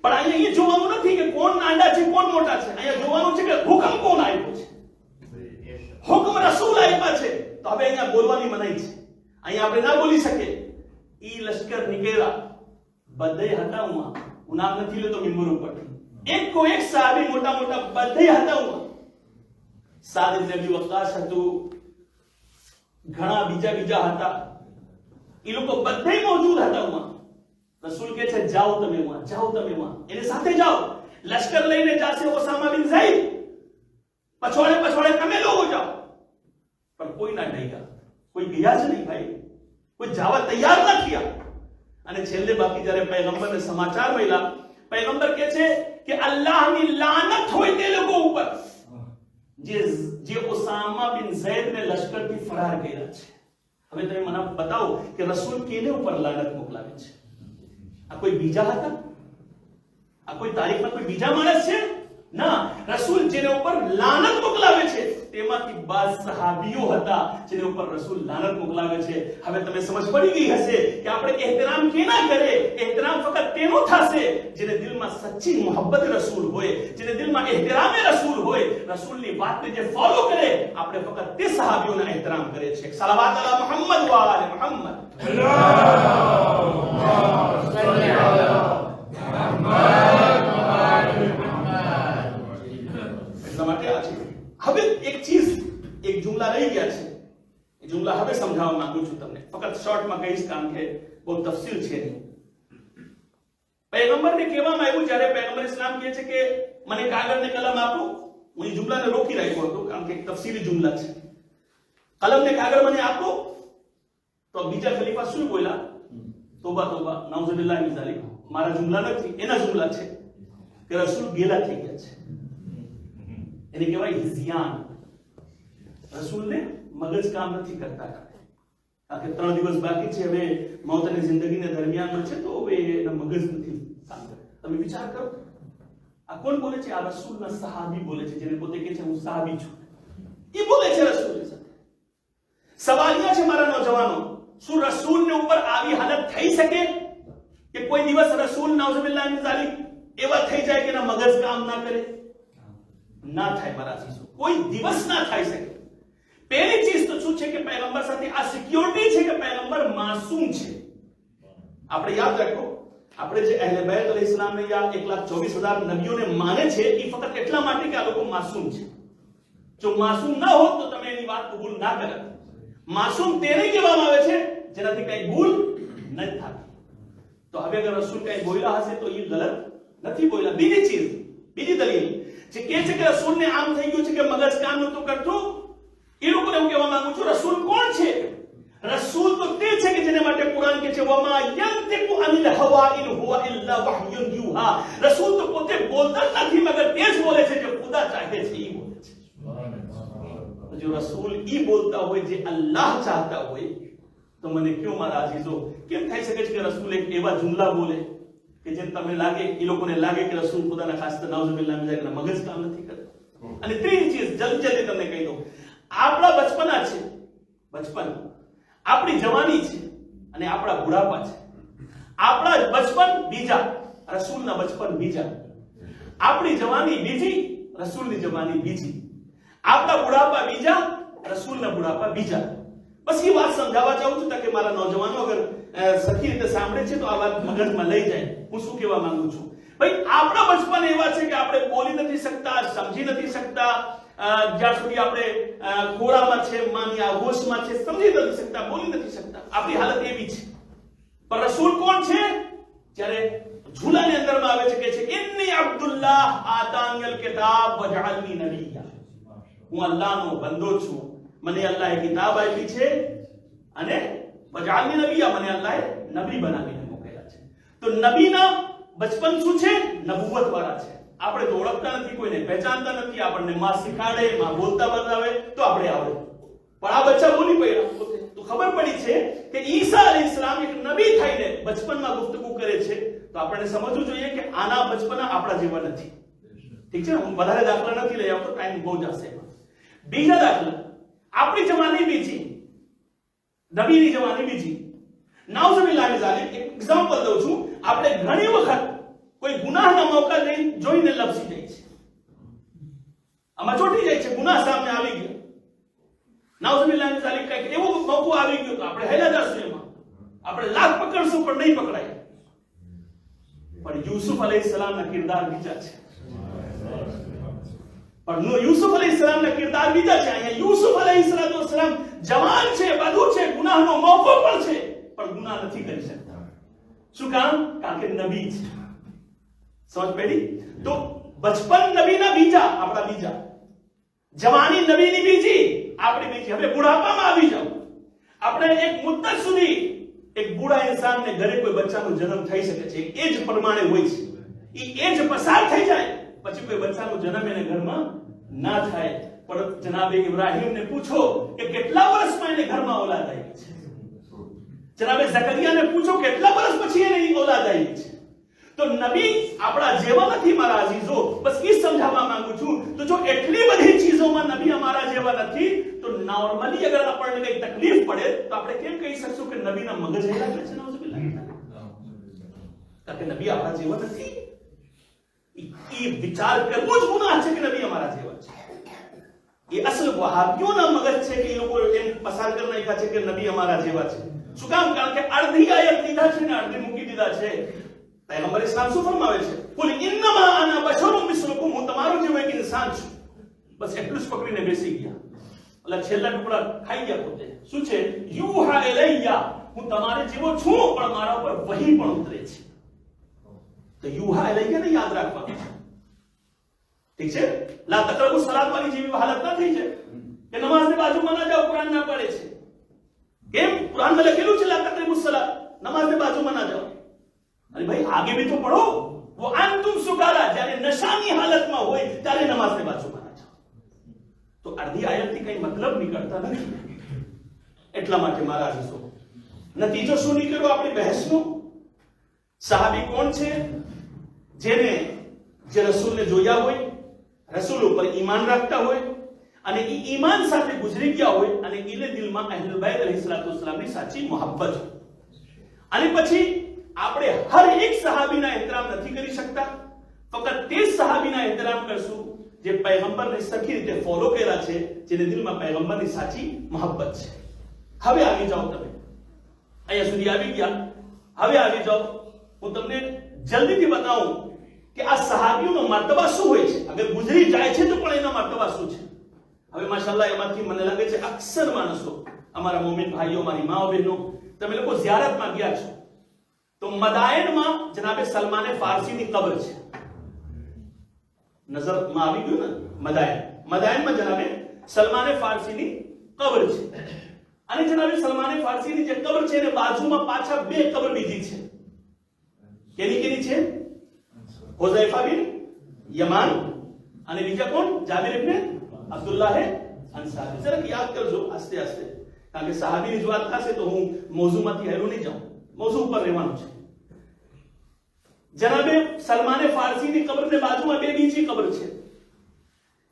પણ અહીંયા જોવાનું નથી કે કોણ નાના છે કોણ મોટા છે. અહીંયા જોવાનું છે કે હુકમ કોણ આપ્યો છે. હુકમ રસૂલ આપ્યા છે. તો હવે અહીંયા બોલવાની મનાઈ છે. અહીંયા આપણે ના બોલી શકે. ઈ લશ્કર નીકળ્યા બધે હતા. હું નામ નથી લેતો મિંબર ઉપરથી. એક સાહાબી મોટા બધે હતા. સાદ ઇબ્ન અબી વક્કાસ હતું, ઘણા બીજા હતા. એ લોકો બધે મોજૂદ હતા. રસૂલ કહે છે જાઓ તમે વહાં એની સાથે જાઓ. લશ્કર લઈને જાશે ઓસામા બિન ઝૈદ. પછવાડે તમે લોકો જાઓ. પણ કોઈ ના ડગ્યા, કોઈ ગયા જ નહીં ભાઈ. કોઈ જવા તૈયાર ન થયા. અને છેલ્લે બાકી જ્યારે પૈગંબરને સમાચાર મળ્યા, પૈગંબર કહે છે કે અલ્લાહની લાનત હોય તે લોકો ઉપર જે ઉસામા બિન ઝૈદને લશ્કરથી ફરાર કર્યા છે. હવે તમે મને બતાવો કે રસૂલ કેને ઉપર લાનત મોકલાવે છે? આ કોઈ બીજા હતા? આ કોઈ તારીખમાં કોઈ બીજા માણસ છે? ના. રસૂલ જેને ઉપર લાનત મોકલાવે છે તેમાંથી બાદ સહાબીઓ હતા જેને ઉપર રસૂલ લાનત મોકલાવે છે. હવે તમે સમજ પડી ગઈ હશે કે આપણે એહતરામ કેના કરે. એહતરામ ફક્ત તેનો થશે જેને દિલમાં સચ્ચી મોહબ્બત રસૂલ હોય, જેને દિલમાં એહતરામે રસૂલ હોય, રસૂલની વાતને જે ફોલો કરે. આપણે ફક્ત તે સહાબીઓના એહતરામ કરે છે. સલાવત અલા મુહમ્મદ વ આલે મુહમ્મદ. અલ્લાહુમ્મા સલ્લી અલા હવે એક જુમલા રહી ગયા છે. એ જુમલા હવે સમજાવવા માંગુ છું તમને. ફક્ત શોર્ટમાં કહીશ કારણ કે બહુ તફસીલ છે નહીં. પૈગંબરને કહેવામાં આવ્યું જ્યારે પૈગંબર ઇસ્લામ કહે છે કે મને કાગળ ને કલમ આપો. હું એ જુમલાને રોકી રાખ્યો હતો કારણ કે એક તફસીલી જુમલા છે. કલમ ને કાગળ મને આપો. તો બીજા ખલીફા શું બોલ્યા? તોબા નાઉઝુબિલ્લાહ મિન ઝાલિક. મારા જુમલા નથી, એના જુમલા છે કે રસૂલ ગેલા થઈ ગયા છે. એને કહેવાય હિઝિયાન. રસૂલને મગજ કામ નથી કરતા. કારણ કે 3 દિવસ બાકી છે. હવે મોત અને જિંદગીના દરમિયાનમાં છે તો હવે એના મગજ નથી કામ કરતા. તમે વિચાર કરો આ કોણ બોલે છે? આ રસૂલના સહાબી બોલે છે, જેને પોતે કહે છે હું સહાબી છું. એ બોલે છે રસૂલની સાથે. સવાલિયા છે મારા નોજવાનો, શું રસૂલને ઉપર આવી હાલત થઈ શકે કે કોઈ દિવસ રસૂલ નાઉઝુબિલ્લાહ મિન ઝાલિક એવા થઈ જાય કે એના મગજ કામ ના કરે? ના થાય મારા ચીજો, કોઈ દિવસ ના થઈ શકે. પહેલી ચીજ તો શું છે કે પૈગંબર સાથે આ સિક્યોરિટી છે કે પૈગંબર માસૂમ છે. આપણે યાદ રાખો, આપણે જે અહેલે બેત અલૈહિસ્સલામને યા 1,24,000 નબીઓને માને છે એ ફક્ત એટલા માટે કે આ લોકો માસૂમ છે. જો માસૂમ ના હોત તો તમે એની વાત કબૂલ ના કરત. માસૂમ તેને કહેવામાં આવે છે જેનાથી કઈ ભૂલ ન થાય. તો હવે અગર રસૂલ કઈ બોલ્યા હશે તો એ ગલત નથી બોલ્યા. બીજી ચીજ, બીજી દલીલ જે કહે છે કે રસૂલને આમ થઈ ગયું છે કે મગજ કામ નહોતું કરતું, એ લોકોને હું કહેવા માંગુ છું રસૂલ કોણ છે? રસૂલ તો તે છે કે જેને માટે કુરાન કહે છે વમા યંતિકુ અનિલ હવા ઇન હુવા ઇલ્લા વહયુન યુહા. રસૂલ તો પોતે બોલતા નથી મગર તે જ બોલે છે જે ખુદા ચાહે છે એ બોલે છે. જો રસૂલ ઈ બોલતા હોય જે અલ્લાહ ચાહતા હોય તો મને કયો મારા અજીઝો, કેમ થઈ શકે છે કે રસૂલ એક એવા જુમલા બોલે કે જેમ તમને લાગે, એ લોકોને લાગે કે રસૂલ ખુદાના ખાસ્તા નાઉઝુબિલ્લાહ મિન ઝાલિક મગજ કામ નથી કરતા. અને ત્રીજી ચીજ જલ્દી તમને કહી દઉં, આપણા બચપના છે, બચપન આપણી જવાની છે અને આપણા બુઢાપા છે. આપણા બચપન બીજા, રસૂલના બચપન બીજા. આપણી જવાની બીજી, રસૂલની જવાની બીજી, આપણા બુઢાપા બીજા, રસૂલના બુઢાપા બીજા. બસ એ વાત સમજાવવા ચાહું છું તાકે મારા નોજવાનો અગર સરખી રીતે સાંભળે છે તો આ વાત મગજમાં લઈ જાય. હું શું કહેવા માંગુ છું? ભાઈ આપણા બચપન એવા છે કે આપણે બોલી નથી શકતા, સમજી નથી શકતા, જ્યાં સુધી આપણે ખોળામાં છે, માની આહોશમાં છે, સમજી નથી શકતા, બોલી નથી શકતા. આપણી હાલત એવી છે. પણ રસૂલ કોણ છે? જ્યારે ઝૂલાની અંદરમાં આવે છે કે છે ઇન્ની અબ્દુલ્લાહ આતાનિયલ કિતાબ વજઅલની નબિય્યા. હું અલ્લાહનો બંદો છું, મને અલ્લાહે કિતાબ આપી છે અને વજઅલની નબિય્યા, મને અલ્લાહે નબી બનાવીને મોકલ્યા છે. તો નબીના બચપન શું છે? નબુવત વાળા છે. આપણે તો ઓળખતા નથી, કોઈને પહેચાનતા નથી. આપણને માં શીખાડે, માં બોલતા બતાવે તો આપણે આવડે. પણ આ બચ્ચા બોલી પડ્યા પોતે તો ખબર પડી છે કે ઈસા અલૈહિસ્સલામ એક નબી થઈને બચપનમાં ગુફ્તગુ કરે છે. તો આપણે સમજવું જોઈએ કે આના બચપન આપણા જેવા નથી. ઠીક છે ને? હું વધારે દાખલા નથી લઈ આવતો, ટાઈમ બહુ જશે. બીજા દાખલા, આપણી જવાની બીજી, નબીની જવાની બીજી. નાઉઝુબિલ્લાહ મિન ઝાલિક. એક એક્ઝામ્પલ દઉં છું. આપણે ઘણી વખત કોઈ ગુનાહના મોકા જોઈને લપસી જાય છે, આમાં ચોટી જાય છે, ગુનાહ સામે આવી ગયો, નાઉઝુબિલ્લાહ મિન ઝાલિક, કંઈક એવો મોકો આવી ગયો તો આપણે હેલા જશું એમાં, આપણે લાખ પકડશું પણ નહીં પકડાય. પણ યુસુફ અલૈહિસ્સલામના કિરદાર બીજા છે. પણ યુસુફ અલૈહિસ્સલામના કિરદાર બીજા છે. અહીંયા યુસુફ અલૈહિસ્સલામ જવાન છે, બધું છે, ગુનાહનો મોકો પણ છે, પણ ગુનાહ નથી કરી શકતા. શું કામ? કારણ કે નબી છે. સમજ પડી? તો બચપન નબીના બીજા, આપણા બીજા, જવાની નબીની બીજી, આપણી બીજી. હવે બુઢાપામાં આવી જાઓ. આપણે એક મુદ્દત સુધી એક બુઢા ઇન્સાનને ઘરે કોઈ બચ્ચાનો જન્મ થઈ શકે છે, એક એજ પ્રમાણે હોય છે. એ એજ પસાર થઈ જાય પછી કોઈ બચ્ચાનો જન્મ એને ઘરમાં ના થાય. પણ જનાબે ઇબ્રાહીમને પૂછો કે કેટલા વર્ષમાં એને ઘરમાં ઓલાદ આવી છે. જનાબે ઝકરિયાને પૂછો કેટલા વર્ષ પછી એને ઓલાદ આવી છે. તો નબી આપણા જેવા નથી મારા અઝીઝો. બસ એ સમજાવવા માંગુ છું. તો જો એટલી બધી ચીજોમાં નબી અમારા જેવા નથી તો નોર્મલી અગર આપણને કઈ તકલીફ પડે તો આપણે કેમ કહી શકશું કે નબીના મગજ હેલા છે? નાઉઝુબિલ્લાહ. કારણ કે નબી આપણા જેવા નથી. એ વિચાર કરવો જ ગુનાહ છે કે નબી અમારા જેવા છે. એ અસલ વહાબીઓના મગજ છે કે એ લોકો એમ પસાર કરી નાખ્યા છે કે નબી અમારા જેવા છે. શું કામ? કારણ કે અડધી આયત લીધા છે ને અડધી મૂકી દીધા છે. પૈગંબર ઇસ્લામ શું ફરમાવે છે? કુલ ઇન્નમા અના બશરુમ મિસ્લુકુમ, હું તમારો જેવો એક ઇન્સાન છું. બસ એટલું જ પકડીને બેસી ગયા. એટલે છેલ્લા ટુકડા ખાઈ ગયા પોતે. શું છે? યુહા ઇલૈયા, હું તમારે જેવો છું પણ મારા ઉપર વહી પણ ઉતરે છે. તો યુહા ઇલૈયા ને યાદ રાખવાનું છે. ઠીક છે? લા તકરબુ સલાત વાળી જેવી હાલત ના થઈ છે કે નમાઝની બાજુમાં ના જાઓ, કુરાન ના પડે છે. કેમ? કુરાનમાં લખેલું છે લા તકરબુ સલાત, નમાઝની બાજુમાં ના જાઓ. અરે ભાઈ આગે भी तो पढ़ो. वो अंतुम सुकारा, જ્યારે નશાની હાલતમાં હોય ત્યારે નમાઝની બાજુમાં ના જાઓ. તો અડધી આયતથી કઈ મતલબ નીકળતા નથી. એટલા માટે મારા અઝીઝો, નતીજો શું નીકળ્યો આપણી બહેસનો? સહાબી કોણ છે? જે રસૂલને જોયા હોય, રસૂલ ઉપર ઈમાન રાખતા હોય અને એ ઈમાન સાથે ગુજરી ગયા હોય અને એને દિલમાં અહેલુલ બેત અલૈહિસ્સલામની સાચી મોહબ્બત હોય. અને પછી આપણે હર એક સહાબીના એહતરામ નથી કરી શકતા. ફક્ત તે જ સહાબીના એહતરામ કરશું જે પૈગંબરને સરખી રીતે ફોલો કર્યા છે, જેને દિલમાં પૈગંબરની સાચી મોહબ્બત છે. હવે આવી જાઓ તમે, અહીંયા સુધી આવી ગયા. હવે આવી જાઓ, હું તમને જલ્દીથી બતાવું કે આ સહાબીઓનો મર્તબા શું હોય છે. અગર ગુજરી જાય છે તો પણ એના મર્તબા શું છે. હવે માશાઅલ્લાહ એમાંથી મને લાગે છે અક્સર માણસો, અમારા મોમિન ભાઈઓ, મારી માઓ બહેનો, તમે લોકો ઝિયારતમાં ગયા છો તો મદાયનમાં જનાબે સલમાને ફારસીની કબર છે. નજરમાં આવી ગયું ને? મદાયનમાં જનાબે સલમાને ફારસીની કબર છે. અને જનાબે સલમાને ફારસીની જે કબર છે એને બાજુમાં પાછા બે કબર બીજી છે. કેની છે? હુઝૈફા બિન યમાન અને બીજા કોણ? જાબિર ઇબ્ન અબ્દુલ્લાહ અંસારી. જરા યાદ કરજો આસ્તે આસ્તે, કારણ કે સહાબીની જ વાત થશે તો હું મોઝુમાંથી હેરું નહીં જાઉં. મોઝુ ઉપર રહેવાનું છે. જનાબે સલમાને ફારસીની કબરને બાજુમાં બે બીજી કબર છે.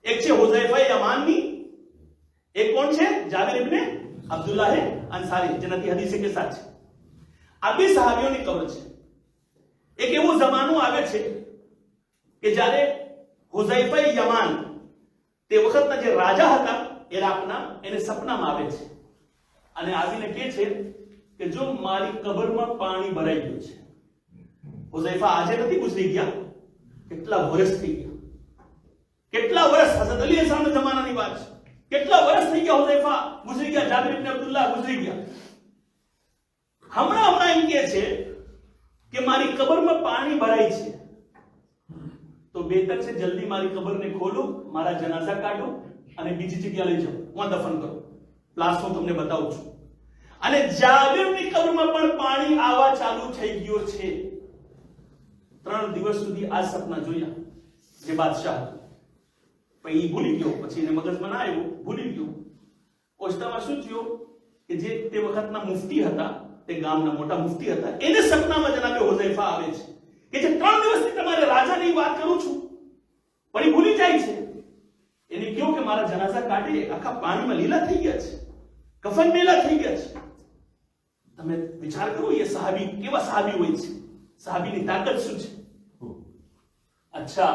એક છે હુઝૈફા યમાનની, એક કોણ છે? જાબિર ઇબ્ન અબ્દુલ્લાહ અંસારી, જેનાથી હદીસે કે સાથ છે. આ બે સહાબીઓની કબર છે. એક એવો જમાનો આવે છે કે જ્યારે હુઝૈફા યમાન તે વખતના જે રાજા હતા ઇરાકના, એને સપનામાં આવે છે અને આવીને કહે છે કે જો મારી કબરમાં પાણી ભરાઈ ગયું છે. હુઝૈફા આજે નથી ગુજરી ગયા, કેટલા વર્ષ થઈ ગયા, કેટલા વર્ષ, હઝરત અલી સામે જમાનાની વાત છે, કેટલા વર્ષ થઈ ગયા હુઝૈફા ગુજરી ગયા, જાબિર ઇબ્ન અબ્દુલ્લાહ ગુજરી ગયા. હમણાં એમ કહે છે કે મારી કબરમાં પાણી ભરાય છે, તો બેતર છે જલ્દી મારી કબરને ખોલો, મારા જનાઝા કાઢો અને બીજી જગ્યા લઈ જાઓ, હું દફન કરો. પ્લાસ હું તમને બતાવું છું. અને જાબિરની કબરમાં પણ પાણી આવવા ચાલુ થઈ ગયો છે. 3 દિવસ સુધી આ સપના જોયા જે બાદશાહ હતો. પછી ભૂલી ગયો, પછી એને મગજમાં ના આવ્યું, ભૂલી ગયો. ઓસ્તામાં શું થયું કે જે તે વખતના મુફતી હતા, તે ગામના મોટા મુફતી હતા, એને સપનામાં જનાબે હુઝૈફા આવે છે કે જે 3 દિવસથી તમારે રાજાની વાત કરું છું પણ એ ભૂલી જાય છે. એને કહ્યું કે મારા જનાઝા કાઢે, આખા પાણીમાં લીલા થઈ ગયા છે, કફન મેલા થઈ ગયા છે. તમે વિચાર કરો એ સહાબી કેવા સહાબી હોય છે, સહાબીની તાકાત શું છે. અચ્છા,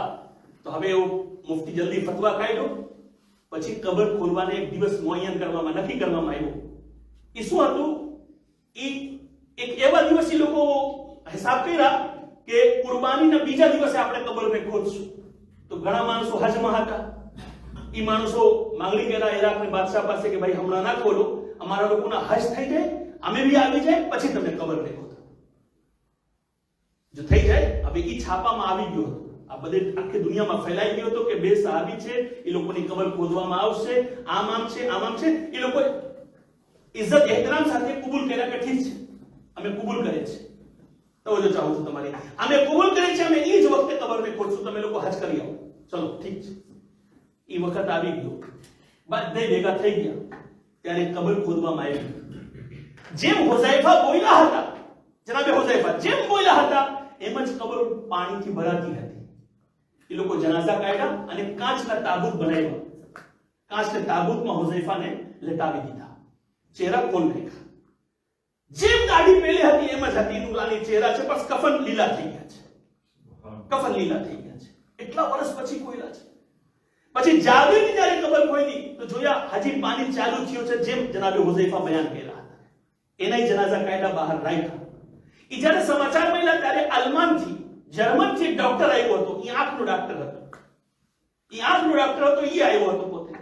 તો હવે એવો મુફતી જલ્દી ફતવા કાઢ્યો. પછી કબર ખોલવાને એક દિવસ મુઅય્યન કરવામાં નક્કી કરવામાં આવ્યો. એ શું હતું, એક એવા દિવસ એ લોકો હિસાબ કર્યા કે કુરબાનીના બીજા દિવસે આપણે કબરને ખોદશું. તો ઘણા માણસો હજમાં હતા, એ માણસો માંગણી કર્યા ઇરાકની બાદશાહ પાસે કે ભાઈ હમણાં ના ખોલો, અમારા લોકોના હજ થઈ જાય, અમે બી આવી જાય, પછી તમને કબરને ખોદો. જો થઈ જાય, હવે એ છાપામાં આવી ગયો હતો, આ બધે આખી દુનિયામાં ફેલાઈ ગયો હતો કે બે સહાબી છે, એ લોકોની કબર ખોદવામાં આવશે, આમ છે, આમ છે. એ લોકો ઇજ્જત એહતરામ સાથે કબૂલ કર્યા કે ઠીક છે, અમે કબૂલ કરે છે. તો જો ચાહું છું તમારી, અમે કબૂલ કરે છે, અમે એ જ વખતે કબરને ખોદશું, તમે લોકો હજ કરી આવો. ચલો ઠીક છે. એ વખત આવી ગયો, બધે ભેગા થઈ ગયા, ત્યારે કબર ખોદવામાં આવી. જેમ હુઝૈફા બોલ્યા હતા, જનાબે હુઝૈફા જેમ બોલ્યા હતા એમ જ કબર પાણીથી ભરાતી હતી. એ લોકો જનાઝા કાઢ્યા અને કાચના તાબૂત બનાવ્યા. કાચના તાબૂતમાં હુઝૈફાને લટાવી દીધા, ચહેરા ખોલ નાખ્યા. જેમ દાઢી પેલી હતી એમ જ હતી, નુરાની ચહેરા છે, બસ કફન લીલા થઈ ગયા છે, કફન લીલા થઈ ગયા છે. એટલા વર્ષ પછી કોઈલા છે. પછી જાબિરની જ્યારે કબર ખોલી તો જોયા હજી પાણી ચાલુ થયું છે, જેમ જનાબે હુઝૈફા બયાન કર્યા હતા. એના જનાઝા કાઢ્યા, બહાર રાખ્યા. એ જ્યારે સમાચાર મળ્યા ત્યારે અલમાનથી, જર્મનથી ડોક્ટર આવ્યો હતો. એ આંખનો ડોક્ટર હતો, એ આંખનો ડોક્ટર હતો. એ આવ્યો હતો પોતે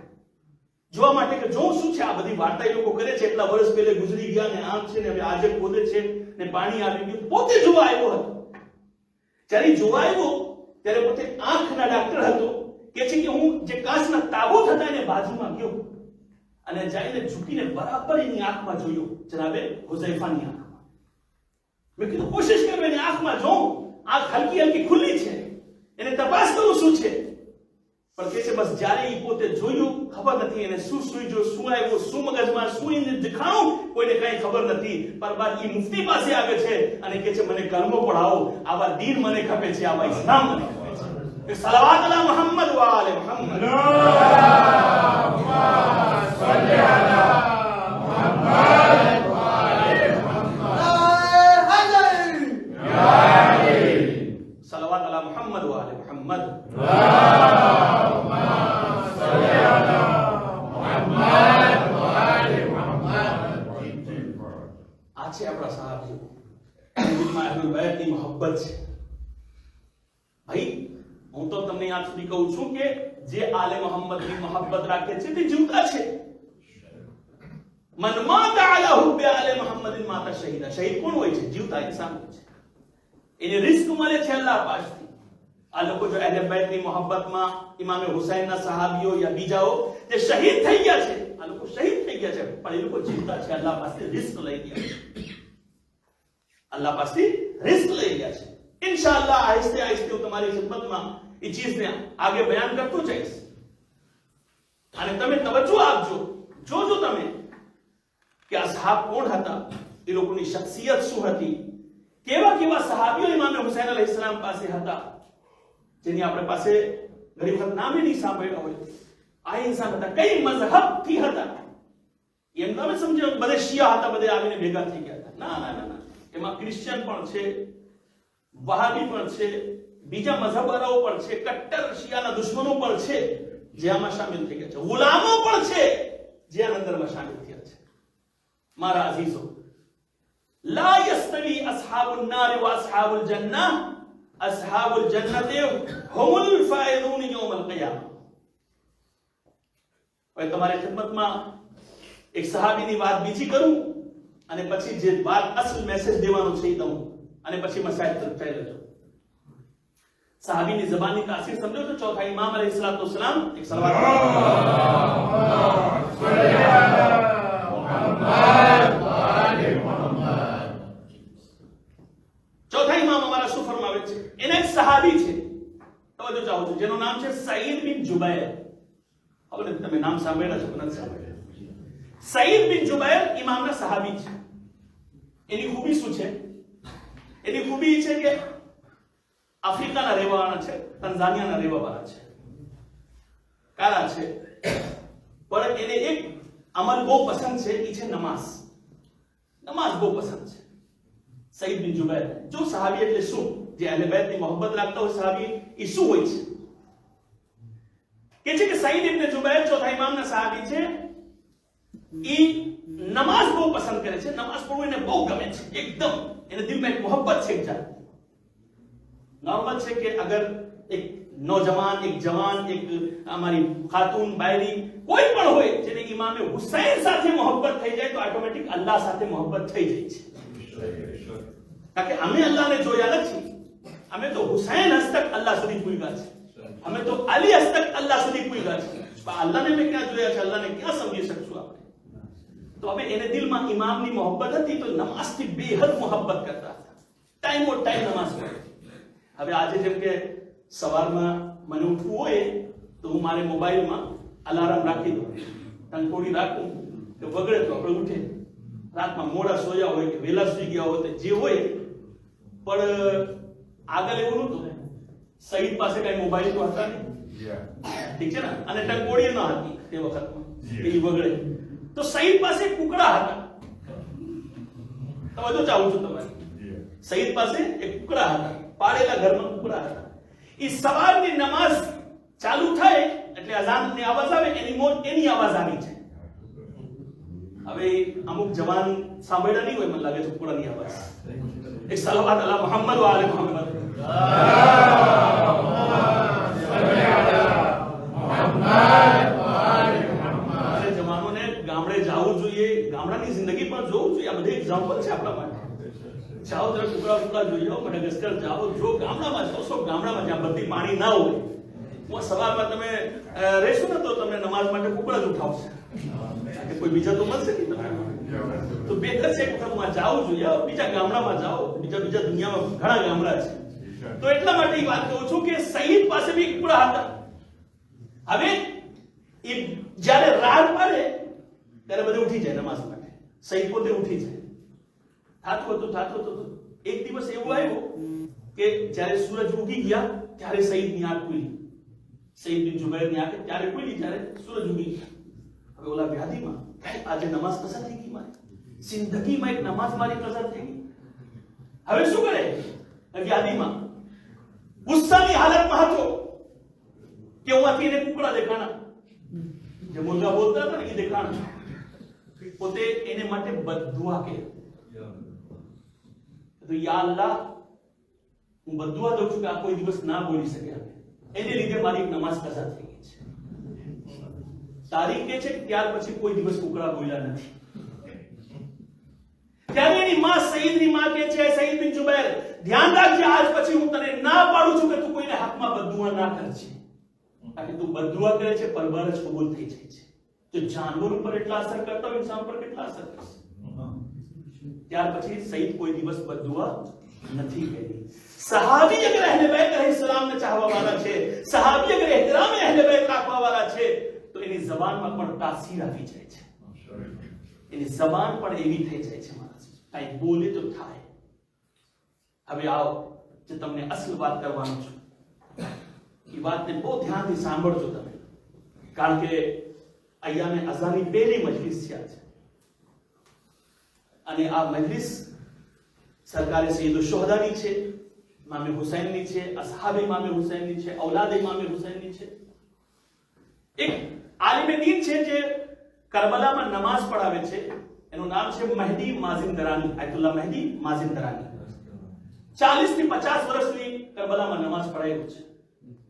જોવા માટે કે જો શું છે આ બધી વાર્તા એ લોકો કરે છે, એટલા વર્ષ પહેલે ગુજરી ગયા ને આમ છે ને હવે આજે ખોદે છે ને પાણી આવી ગયું. પોતે જોવા આવ્યો હતો. જ્યારે જોવા આવ્યો ત્યારે પોતે આંખના ડોક્ટર હતો. કે છે કે હું જે કાચના તાબૂત હતા એને બાજુમાં ગયો અને જઈને ઝૂકીને બરાબર એની આંખમાં જોયો, જનાબે હુઝૈફાની આંખમાં. મેં કીધું કોશિશ કરું એની આંખમાં જોઉં, આંખ હલકી હલકી ખુલ્લી છે, એને તપાસ કરું શું છે. પણ કે છે બસ જ્યારે એ પોતે જોયું, ખબર નથી એને શું સૂઈજો, શું આવ્યું, શું મગજમાં, શું એને દેખાણું, કોઈને કઈ ખબર નથી. પર બાદ એ મુફતી પાસે આવે છે અને કે છે મને કલમો પઢાવો, આવા દીન મને ખપે છે, આવા ઇસ્લામ મને ખપે છે. સલાવત અલા મુહમ્મદ વ આલે મુહમ્મદ. સલ્લી અલા મુહમ્મદ વ આલે મુહમ્મદ. સલાવત અલા મુહમ્મદ વ આલે મુહમ્મદ. આ છે આપણા સહાબીઓ, દિલમાં અહલુલ બૈતની મોહબ્બત છે. ભાઈ હું તો તમને આજ સુધી કહું છું કે જે આલે મોહમ્મદની મોહબ્બત રાખે છે તે જીવતા છે. મન માતા અલા હુબ્બે આલે મોહમ્મદિન માતા શહીદા. શહીદ કોણ હોય છે? જીવતા ઇન્સાન હોય છે. એને રિસ્ક મળે છે અલ્લાહ પાસેથી. આ લોકો જો અહલે બૈતની મોહબ્બતમાં ઇમામે હુસૈનના સહાબીઓ યા બીજાઓ જે શહીદ થઈ ગયા છે, આ લોકો શહીદ થઈ ગયા છે પણ એ લોકો જીવતા છે, અલ્લાહ પાસેથી રિસ્ક લઈ ગયા છે. અલ્લાહ પાસેથી રિસ્ક લઈ ગયા છે. इंशाअल्लाह आहिस्ते आहिस्ते હું તમારી ખિદમતમાં એ ચીજને આગે બયાન કરતો જઈશ. અને તમે તવજ્જો આપજો, જોજો તમે કે અસહાબ કોણ હતા, એ લોકોની શખ્સિયત શું હતી, કેવા કેવા સહાબીઓ ઇમામ હુસૈન અલૈહિસ્સલામ પાસે હતા, જેની આપણે પાસે ઘણી વખત નામે નહીં સાંભળ્યા હોય. આ ઇન્સાન હતા, કઈ મઝહબથી હતા. એમ તમે સમજો બધે શિયા હતા, બધે આવીને ભેગા થઈ ગયા હતા. ના ના ના ના, એમાં ક્રિશ્ચિયન પણ છે, વહાબી પણ છે, બીજા મઝહબવાળાઓ પણ છે, કટ્ટર શિયાના દુશ્મનો પણ છે જે આમાં સામેલ થઈ ગયા છે, ગુલામો પણ છે જે આ અંદરમાં સામેલ થયા છે. મારા અઝીઝો, લા યસ્તવી અસ્હાબુન નાર વ અસ્હાબુલ જન્નહ, અસ્હાબુલ જન્નતિ હુમુલ ફાઇઝૂન યૌમલ કિયામah. હવે તમારી ખિદમતમાં એક સહાબીની વાત બીજી કરું અને પછી જે વાત અસલ મેસેજ દેવાનો છે એ દઉં અને પછી મસાઇલ તરફ જઈ લેજો. સહાબીની ઝબાનની તાસીર સમજો છો. ચોથા ઇમામ અલૈહિસ્સલાતુ વસ્સલામ એક સલાવત ચોથા ઇમામ અમારા શું ફરમાવે છે? એના એક સહાબી છે, તવજ્જો ચાહું છું, જેનું નામ છે સઈદ બિન જુબૈર. હવે તમે નામ સાંભળ્યા છો કે નથી સાંભળ્યા? સઈદ બિન જુબૈર ઇમામના સહાબી છે. એની ખૂબી શું છે? એની ખૂબી છે કે આફ્રિકાના રહેવાવાળા છે, તંઝાનિયાના રહેવાવાળા છે, કાળા છે, પણ એને એક અમલ બહુ પસંદ છે, એ છે નમાઝ. નમાઝ બહુ પસંદ છે સઈદ બિન જુબૈર. જો સહાબી એટલે શું? જે અહલે બેતની મોહબ્બત રાખતા હોય સહાબી, એ શું હોય છે? કે છે કે સઈદ ઇબ્ન જુબૈર ચોથા ઇમામના સહાબી છે. એ નમાઝ બહુ પસંદ કરે છે, નમાઝ પઢવું એને બહુ ગમે છે, એકદમ એને દિલમાં એક મોહબ્બત છે. એક જાત નોર્મલ છે કે અગર એક નौजवान, એક જવાન, એક અમારી ખાતુન, બાયરી કોઈ પણ હોય જેને ઇમામે હુસૈન સાથે મોહબ્બત થઈ જાય તો ઓટોમેટિક અલ્લાહ સાથે મોહબ્બત થઈ જાય છે. કારણ કે અમે અલ્લાહને જોયા નથી, અમે તો હુસૈન હસ્તક અલ્લાહ સુધી પૂગ્યા છે, અમે તો અલી હસ્તક અલ્લાહ સુધી પૂગ્યા છે. અલ્લાહને મેં ક્યાં જોયા છે? અલ્લાહને ક્યાં સમજી શકશું આપણે? તો હવે એને દિલમાં ઇમામની મોહબ્બત હતી તો નમાઝથી બેહદ મોહબ્બત કરતા હતા, ટાઈમો ટાઈમ નમાઝ પઢે. હવે આજે જેમ કે સવારમાં મને ઉઠવું હોય તો હું મારે મોબાઈલમાં અલાર્મ રાખી દઉં, ટંકોડી રાખું કે વગડે તો આપણે ઉઠે. રાતમાં મોડા સોયા હોય કે વહેલા સુઈ ગયા હોય તો જે હોય, પણ આગળ એવું નહોતું. સઈદ પાસે કઈ મોબાઈલ તો હતા નહીં, ઠીક છે ને, અને ટંકોડી ન હતી તે વખતમાં એ વગડે. તો સઈદ પાસે કુકડા હતા. તો બધું ચાહું છું તમારે, સઈદ પાસે એક કુકડા હતા, પાડેલા ઘરમાં કુકડા હતા. એ સવારની નમાઝ ચાલુ થાય એટલે અઝાનની અવાજ આવે, એની અવાજ આવી છે. હવે અમુક જવાન સાંભળ્યા નહીં હોય, મને લાગે છે કુકડાની અવાજ. એક સલાવત અલા મુહમ્મદ વ આલે મુહમ્મદ. જવાનોને ગામડે જવું જોઈએ, ગામડાની જિંદગી પણ જોવું જોઈએ. આ બધી એક્ઝામ્પલ છે આપણા માટે. જાઓ તમે કુકડા જોઈ જાઓ, મડગાસ્કર જાઓ, જો ગામડામાં જાઓ, સૌ ગામડામાં જ્યાં બધી પાણી ના હોય, હું સવારમાં તમે રહેશો ને તો તમને નમાઝ માટે કુકડા જ ઉઠાવશે, કોઈ બીજા તો મળશે નહીં તમને. તો બેહતર છે વખત હું જાવું જોઈએ, બીજા ગામડામાં જાઓ, બીજા દુનિયામાં ઘણા ગામડા છે. તો એટલા માટે એ વાત કહું છું કે સઈદ પાસે બી કુકડા હતા. હવે એ જ્યારે રાત પડે ત્યારે બધે ઉઠી જાય નમાઝ માટે, સઈદ પોતે ઉઠી જાય. થાતું હતું. એક દિવસ એવું આવ્યું કે જ્યારે સૂરજ ઉગી ગયા ત્યારે સઈદની આંખ ખુલી, સઈદ બિન જુબૈરની આંખ ત્યારે ખુલી જ્યારે સૂરજ ઉગી ગયા. હવે ઓલા વ્યાધિમાં આજે નમાઝ કસર થઈ ગઈ, મારી જિંદગીમાં એક નમાઝ મારી કસર થઈ ગઈ. હવે શું કરે? વ્યાધિમાં ગુસ્સાની હાલતમાં હતો કે ઉમાંથી એને કુકડા દેખાણા, જે મુર્ગા બોલતા હતા ને એ દેખાણા. પોતે એને માટે બદદુઆ કે તો યા અલ્લાહ, હું બદદુઆ દઉં છું કે આ કોઈ દિવસ ના બોલી શકે, એને લીધે મારી નમાઝ કસા થઈ ગઈ છે. તારીખ કે છે ત્યાર પછી કોઈ દિવસ કુકડા બોલ્યા નથી. ત્યારે એની માં, સઈદની માં કે છે, સઈદ બિન જુબૈર, ધ્યાન રાખજે, આજ પછી હું તને ના પાડું છું કે તું કોઈને હકમાં બદદુઆ ના કરજે. કારણ કે તું બદદુઆ કરે છે પરબાર જ કબૂલ થઈ જાય છે. તો જાનવર ઉપર એટલા અસર કરતા હોય, ઇન્સાન પર કેટલા અસર કરશે? ત્યાર પછી સઈદ કોઈ દિવસ બદદુઆ નથી કરી. સહાબી અગર અહલે બેત अलैहिस्सलाम ને ચાહવા વાળા છે, સહાબી અગર એહતરામ અહલે બેત રાખવા વાળા છે, તો એની જબાનમાં પણ તાસીર આવી જાય છે, એની જબાન પણ એવી થઈ જાય છે, મારા કઈ બોલે તો થાય. હવે આવો જે તમને અસલ વાત કરવાનો છું, એ વાતને બહુ ધ્યાનથી સાંભળજો તમે, કારણ કે અય્યામે અઝાની પહેલી મજલિસ છે આજે, અને આ મજલિસ સરકારે સૈયદ શુહદાની છે. ઇમામે હુસૈનની છે, અસહાબ ઇમામે હુસૈનની છે, ઔલાદ ઇમામે હુસૈનની છે. એક આલિમે દીન છે જે કરબલામાં નમાઝ પઢાવે છે, એનું નામ છે મહેદી માઝિંદરાની, આયતુલ્લાહ મહેદી માઝિંદરાની. 40 થી 50 વર્ષની કરબલામાં નમાઝ પઢાવી છે.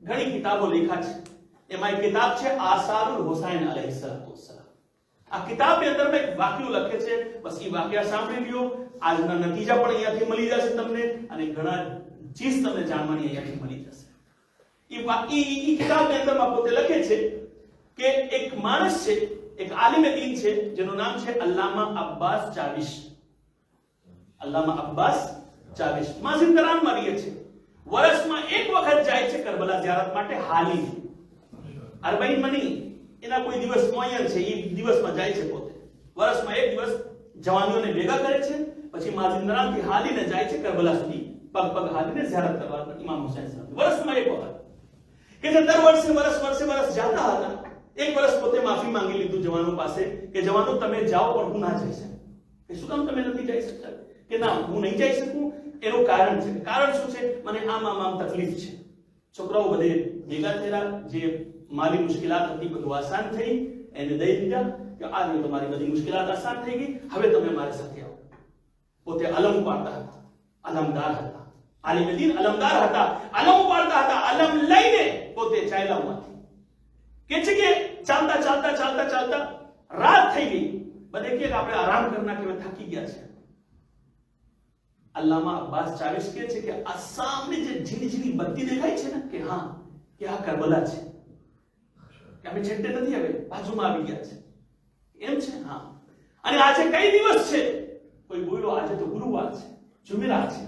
ઘણી કિતાબો લખ્યા છે. એમાં એક કિતાબ છે આસારુલ હુસૈન અલૈહિસ્સલાતુ વસ્સલામ. આ કિતાબની અંદર મેં એક વાક્ય લખે છે, બસ એ વાક્ય સાંભળી લ્યો. આજના નતીજા પણ અહીંયાથી મળી જશે તમને, અને ઘણા ચીજ તમને જાણવાની અહીંયાથી મળી જશે. એ કિતાબની અંદરમાં પોતે લખે છે કે એક માણસ છે, એક આલિમે દીન છે જેનું નામ છે અલ્લામા અબ્બાસ ચાવિશ. અલ્લામા અબ્બાસ ચાવિશ માઝિંદરાનમાં રહે છે. વર્ષમાં એક વખત જાય છે કરબલા ઝિયારત માટે, હાલી અરબઈનમાં નહીં, એના કોઈ દિવસ મોયન છે, એ દિવસમાં જાય છે પોતે. વર્ષમાં એક દિવસ જવાનોને ભેગા કરે છે, પછી માઝિંદરાનથી હાલીને જાય છે કરબલા સુધી, પગ પગ હાલીને ઝિયારત કરવા ઇમામ હુસૈન સાહેબ. વર્ષમાં એક વખત કે જે દર વર્ષે વર્ષ જતા હતા. એક વર્ષ પોતે માફી માંગી લીધું જવાનો પાસે કે જવાનો તમે જાઓ પણ હું ના જઈ શકું. કે શું કામ તમે નથી જઈ શકતા? કે ના હું નહીં જઈ શકું. એનું કારણ છે. કારણ શું છે? મને આમ તકલીફ છે. છોકરાઓ બધે ભેગા થયેલા, જે મારી મુશ્કેલાત હતી બધું આસાન થઈ, એને દઈ દીધા કે આ જો તમારી બધી મુશ્કેલાત આસાન થઈ ગઈ, હવે તમે મારી સાથે આવો. પોતે અલમ પાડતા હતા, અલમદાર હતા, આલિમે દીન અલમદાર હતા, અલમ પાડતા હતા. અલમ લઈને પોતે ચાલ્યામાંથી કે છે કે ચાલતા રાત થઈ ગઈ. બધે કે આપણે આરામ કરી નાખીએ, થાકી ગયા છે. અલ્લામા અબ્બાસ ચાવિશ કહે છે કે આ સામે જે ઝીણી બત્તી દેખાય છે ને, કે હા, કે આ કરબલા છે, કે અમે છેટે નથી, હવે બાજુમાં આવી ગયા છે, એમ છે. હા, અને આજે કઈ દિવસ છે? કોઈ બોલ્યો આજે તો ગુરુવાર છે, જુમેરાત છે.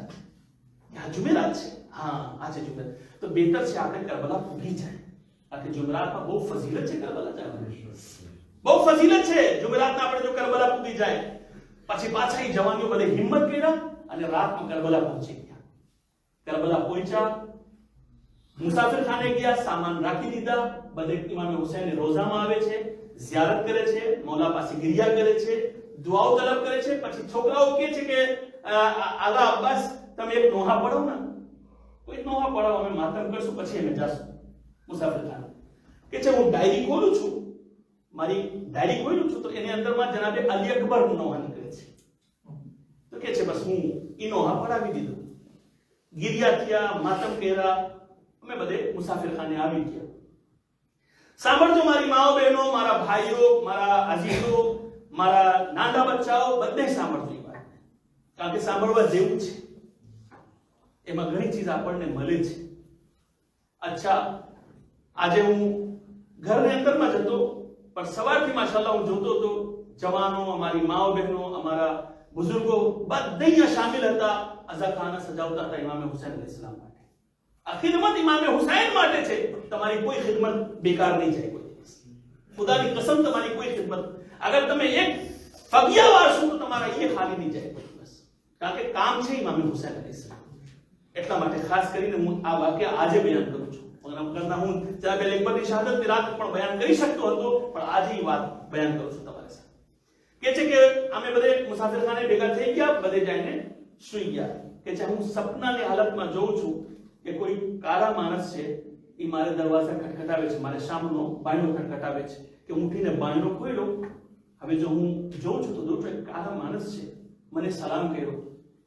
આ જુમેરાત છે. હા, આજે જુમેરાત. તો બેતર છે આપણે કરબલા ભૂલી જાય. આખી જુમેરાતમાં બહુ ફઝીલત છે કરબલા જવાની, બહુ ફઝીલત છે જુમેરાતના. આપણે જો કરબલા પૂરી જાય પછી પાછા એ જવાનીઓ બધે હિંમત કર્યા અને રાતમાં કરબલા પહોંચી ગયા. કરબલા પહોંચ્યા, મુસાફિર ખાને ગયા, સામાન રાખી દીધા. બધે ઇમામે હુસૈન રોઝામાં આવે છે, ઝિયારત કરે છે, મૌલા પાસે ગિરિયા કરે છે, દુઆઓ તલબ કરે છે. પછી છોકરાઓ કહે છે કે આલા અબ્બાસ તમે એક નોહા પઢો ને, કોઈ નોહા પઢાવો, અમે માતમ કરશું, પછી અમે જાશું. મુસાફિર ખાન કે છે હું ડાયરી ખોલું છું, મારી ડાયરી ખોલું છું, તો એની અંદરમાં જનાબે અલી અકબર નોહા નીકળે છે. તો કે છે બસ હું ઈ નોહા પઢાવી દીધો. ગિરિયા થયા, માતમ કર્યા, અમે બધે મુસાફિર ખાને આવી ગયા. સાંભળજો મારી માઓ બહેનો, મારા ભાઈઓ, મારા અજીજો, મારા નાના બચ્ચાઓ, બધે સાંભળજો એ વાત, કારણ કે સાંભળવા જેવું છે. એમાં ઘણી ચીજ આપણને મળે છે. અચ્છા, આજે હું ઘરની અંદરમાં જતો, પણ સવારથી માશાઅલ્લાહ હું જોતો હતો જવાનો, અમારી માઓ બહેનો, અમારા બુઝુર્ગો બધા અહીંયા શામિલ હતા. અઝાખાના સજાવતા હતા ઇમામે હુસૈન અલૈહિસ્સલામ માટે. આ ખિદમત ઇમામે હુસૈન માટે છે. તમારી કોઈ ખિદમત બેકાર નહીં જાય કોઈ દિવસ. ખુદાની કસમ, તમારી કોઈ ખિદમત અગર તમે એક ફગિયા વાળશો તો તમારા એ ખાલી નહીં જાય કોઈ દિવસ, કારણ કે કામ છે ઇમામે હુસૈન અલૈહિસ્સલામ. એટલા માટે ખાસ કરીને હું આ વાક્ય આજે બયાન કરું છું. વગરના હું જનાબ અકબરની શહાદતની રાત પણ બયાન કરી શકતો હતો, પણ આજે એ વાત બયાન કરું છું તમારી સાથે. કે છે કે અમે બધે મુસાફિરખાને ભેગા થઈ ગયા, બધે જઈને સુઈ ગયા. કે છે હું સપનાની હાલતમાં જોઉં છું કે કોઈ કાળા માણસ છે, એ મારે દરવાજા ખટખટાવે છે, મારે સામનો બાયણો ખટખટાવે છે. કે હું ઉઠીને બાયણો ખોલ્યો. હવે જો હું જોઉં છું તો જોઉં છું એક કાળા માણસ છે, મને સલામ કર્યો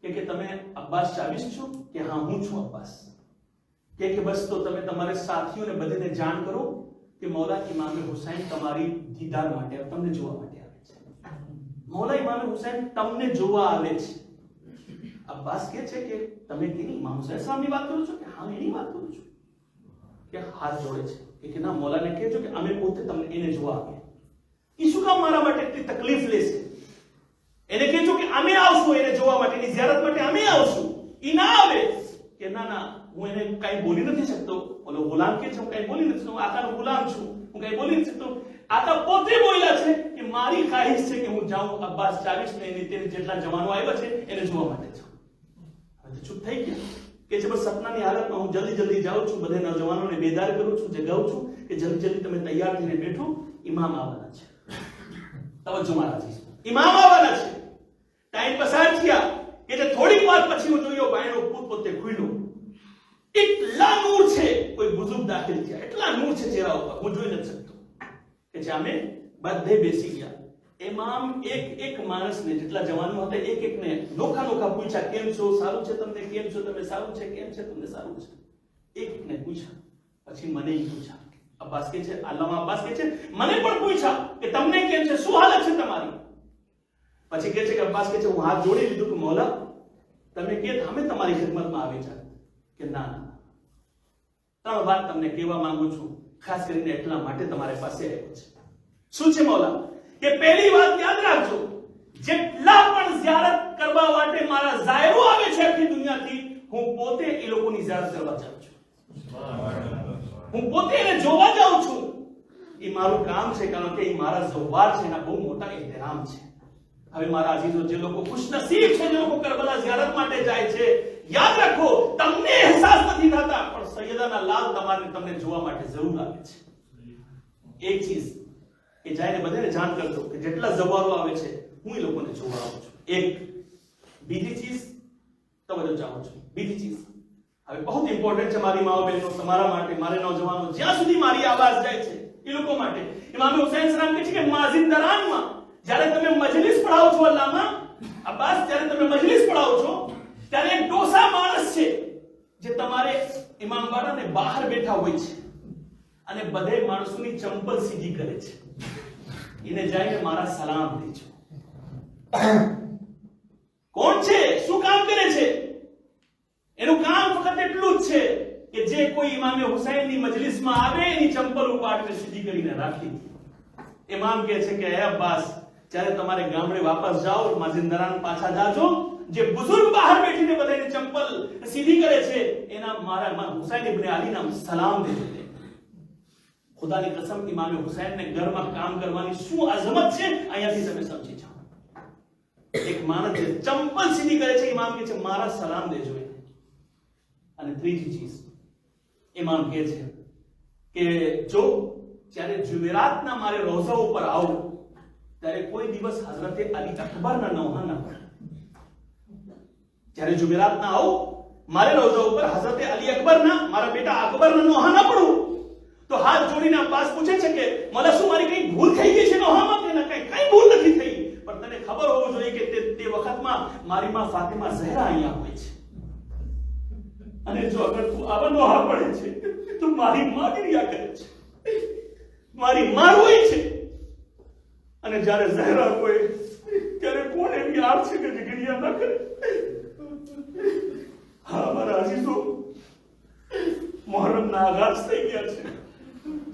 કે તમે અબ્બાસ ચાવિશ છો? કે હા હું છું અબ્બાસ. કે બસ તો તમે તમારે સાથીઓને બધેને જાણ કરો કે મૌલા ઇમામે હુસૈન તમારી દીદાર માટે, તમને જોવા માટે આવે છે. મૌલા ઇમામે હુસૈન તમને જોવા આવે છે. અબ્બાસ કહે છે કે તમે કેની ઇમામ હુસૈન સાહેબની વાત કરો છો? કે હા એની વાત કરું છું. કે હાથ જોડે છે કે ના, મૌલાને કહેજો કે અમે પોતે તમને એને જોવા આવ્યા. એ શું કામ મારા માટે એટલી તકલીફ લેશે? એને કહેજો કે અમે આવશું એને જોવા માટે, એની ઝિયારત માટે અમે આવશું. એ ના આવે કે ના હું એને કઈ બોલી નથી શકતો. ઓલો ગુલામ કે છે હું કઈ બોલી નથી શકતો, હું આકાનો ગુલામ છું, હું કઈ બોલી નથી શકતો. આકા પોતે બોલ્યા છે કે મારી ખ્વાહિશ છે કે હું જાઉં અબ્બાસ ચાવિશ ને એની જેટલા જવાનો આવ્યા છે એને જોવા માટે જાઉં. હવે ચૂપ થઈ ગયા. કે છે બસ સપનાની હાલતમાં હું જલ્દી જાઉં છું, બધા નવજવાનોને બેદાર કરું છું, જગાવું છું કે જલ્દી તમે તૈયાર થઈને બેઠો, ઇમામ આવવાના છે. તવજ્જો મારા, ઇમામ આવવાના છે. ટાઈમ પસાર થયા કે જે થોડીક વાર પછી હું જોયો બાયણો પોતે ખુલ્યો. એટલા નૂર છે, કોઈ બુઝુર્ગ દાખલ થયા, એટલા નૂર છે ચહેરા ઉપર, હું જોઈ નથી શકતો કે જામે બધે બેસી ગયા. ઇમામ એક માણસને, જેટલા જવાનો હતા, એકને નોખા પૂછ્યા, કેમ છો, સારું છે તમને, કેમ છો તમે, સારું છે, કેમ છે તમને, સારું છે. એકને પૂછ્યા, પછી મને પૂછ્યા. અબ્બાસ કે છે, અલ્લામા અબ્બાસ કે છે, મને પણ પૂછ્યા કે તમને કેમ છે, શું હાલત છે તમારી. પછી કે છે કે અબ્બાસ કે છે, હું હાથ જોડી લીધું કે મૌલા તમે કે અમે તમારી ખિદમતમાં આવી જાય કે ના ના, ત્રણ વાત તમને કહેવા માંગુ છું, ખાસ કરીને એટલા માટે તમારી પાસે આવ્યો છે. શું છે મૌલા? કે પહેલી વાત યાદ રાખજો, જેટલા પણ ઝિયારત કરવા માટે મારા ઝાયરો આવે છે આખી દુનિયાથી, હું પોતે એ લોકોની ઝિયારત કરવા જાઉં છું, હું પોતે એને જોવા જાઉં છું. એ મારું કામ છે, કારણ કે એ મારા ઝવાર છે, એના બહુ મોટા એહતરામ છે. હવે મારા અજીઝો, જે લોકો ખુશનસીબ છે, જે લોકો કરબલા ઝિયારત માટે જાય છે, યાદ રાખો, તમને અહેસાસ નથી થતા, પણ સૈયદાના લાલ તમને જોવા માટે જરૂર આવે છે. એક ચીજ એ જાયને બધાને જાણ કરજો કે જેટલા ઝવારો આવે છે, હું એ લોકોને જોવા આવું છું. એક બીજી ચીજ તવજ્જો ચાહું છું. બીજી ચીજ હવે બહુ ઇમ્પોર્ટન્ટ છે મારી માઓ બહેનો, તમારા માટે, મારે નોજવાનો, જ્યાં સુધી મારી આવાજ જાય છે એ લોકો માટે. ઇમામ હુસૈન સલામ કહે છે કે માઝિંદરાનમાં જ્યારે તમે મજલિસ પઢાવો છો, અલ્લામા અબ્બાસ, જ્યારે તમે મજલિસ પઢાવો છો, ત્યારે એક ડોસા માણસ છે જે તમારે ઇમામબાડાને બહાર બેઠા હોય છે અને બધે માણસોની ચંપલ સીધી કરે છે. એને જઈને મારા સલામ દેજો. કોણ છે, શું કામ કરે છે? એનું કામ ફક્ત એટલું જ છે કે જે કોઈ ઇમામે હુસૈનની મજલિસમાં આવે એની ચંપલ ઉપાડીને સીધી કરીને રાખી. ઇમામ કહે છે કે હે અબ્બાસ, જ્યારે તમારે ગામડે વાપસ જાઓ, માઝિંદરાન પાછા જાજો, જે બુઝુર્ગ બહાર બેઠીને બધાને ચંપલ સીધી કરે છે, એના મારા હુસૈન ઇબ્ન અલીના સલામ દેજો. ખુદાની કસમ, ઇમામે હુસૈનને ઘરમાં કામ કરવાની શું અઝમત છે, અહીંયાથી તમે સમજી જાઓ. એક માણસ જે ચંપલ સીધી કરે છે, ઇમામ કહે છે મારા સલામ દેજો. અને ત્રીજી ચીજ ઇમામ કહે છે કે જો જ્યારે જુમેરાતના મારે રોઝા ઉપર આવો, ત્યારે કોઈ દિવસ હઝરતે અલી અકબરના નોહા ન પડે. જ્યારે જુમેરાતના આવો, મારે રોઝા ઉપર હઝરતે અલી અકબરના, મારા બેટા અકબરના નોહા ન પડું, તો હાથ જોડીને અબ્બાસ પૂછે છે કે મને શું મારી કઈ ભૂલ થઈ ગઈ છે નોહામાં કે કઈ ભૂલ નથી થઈ? પણ તને ખબર હોવું જોઈએ કે તે વખતમાં મારી માં ફાતિમા ઝહરા અહીંયા હોય છે, અને જો અગર તું આવા નોહા પડે છે તો મારી માં ગિરિયા કરે છે, મારી માં રોય છે. અને જ્યારે ઝહરા હોય ત્યારે કોણ એવી આર છે કે જે ગિરિયા ન કરે? હા મારા અજીઝો, મુહર્રમના આગાજ થઈ ગયા છે.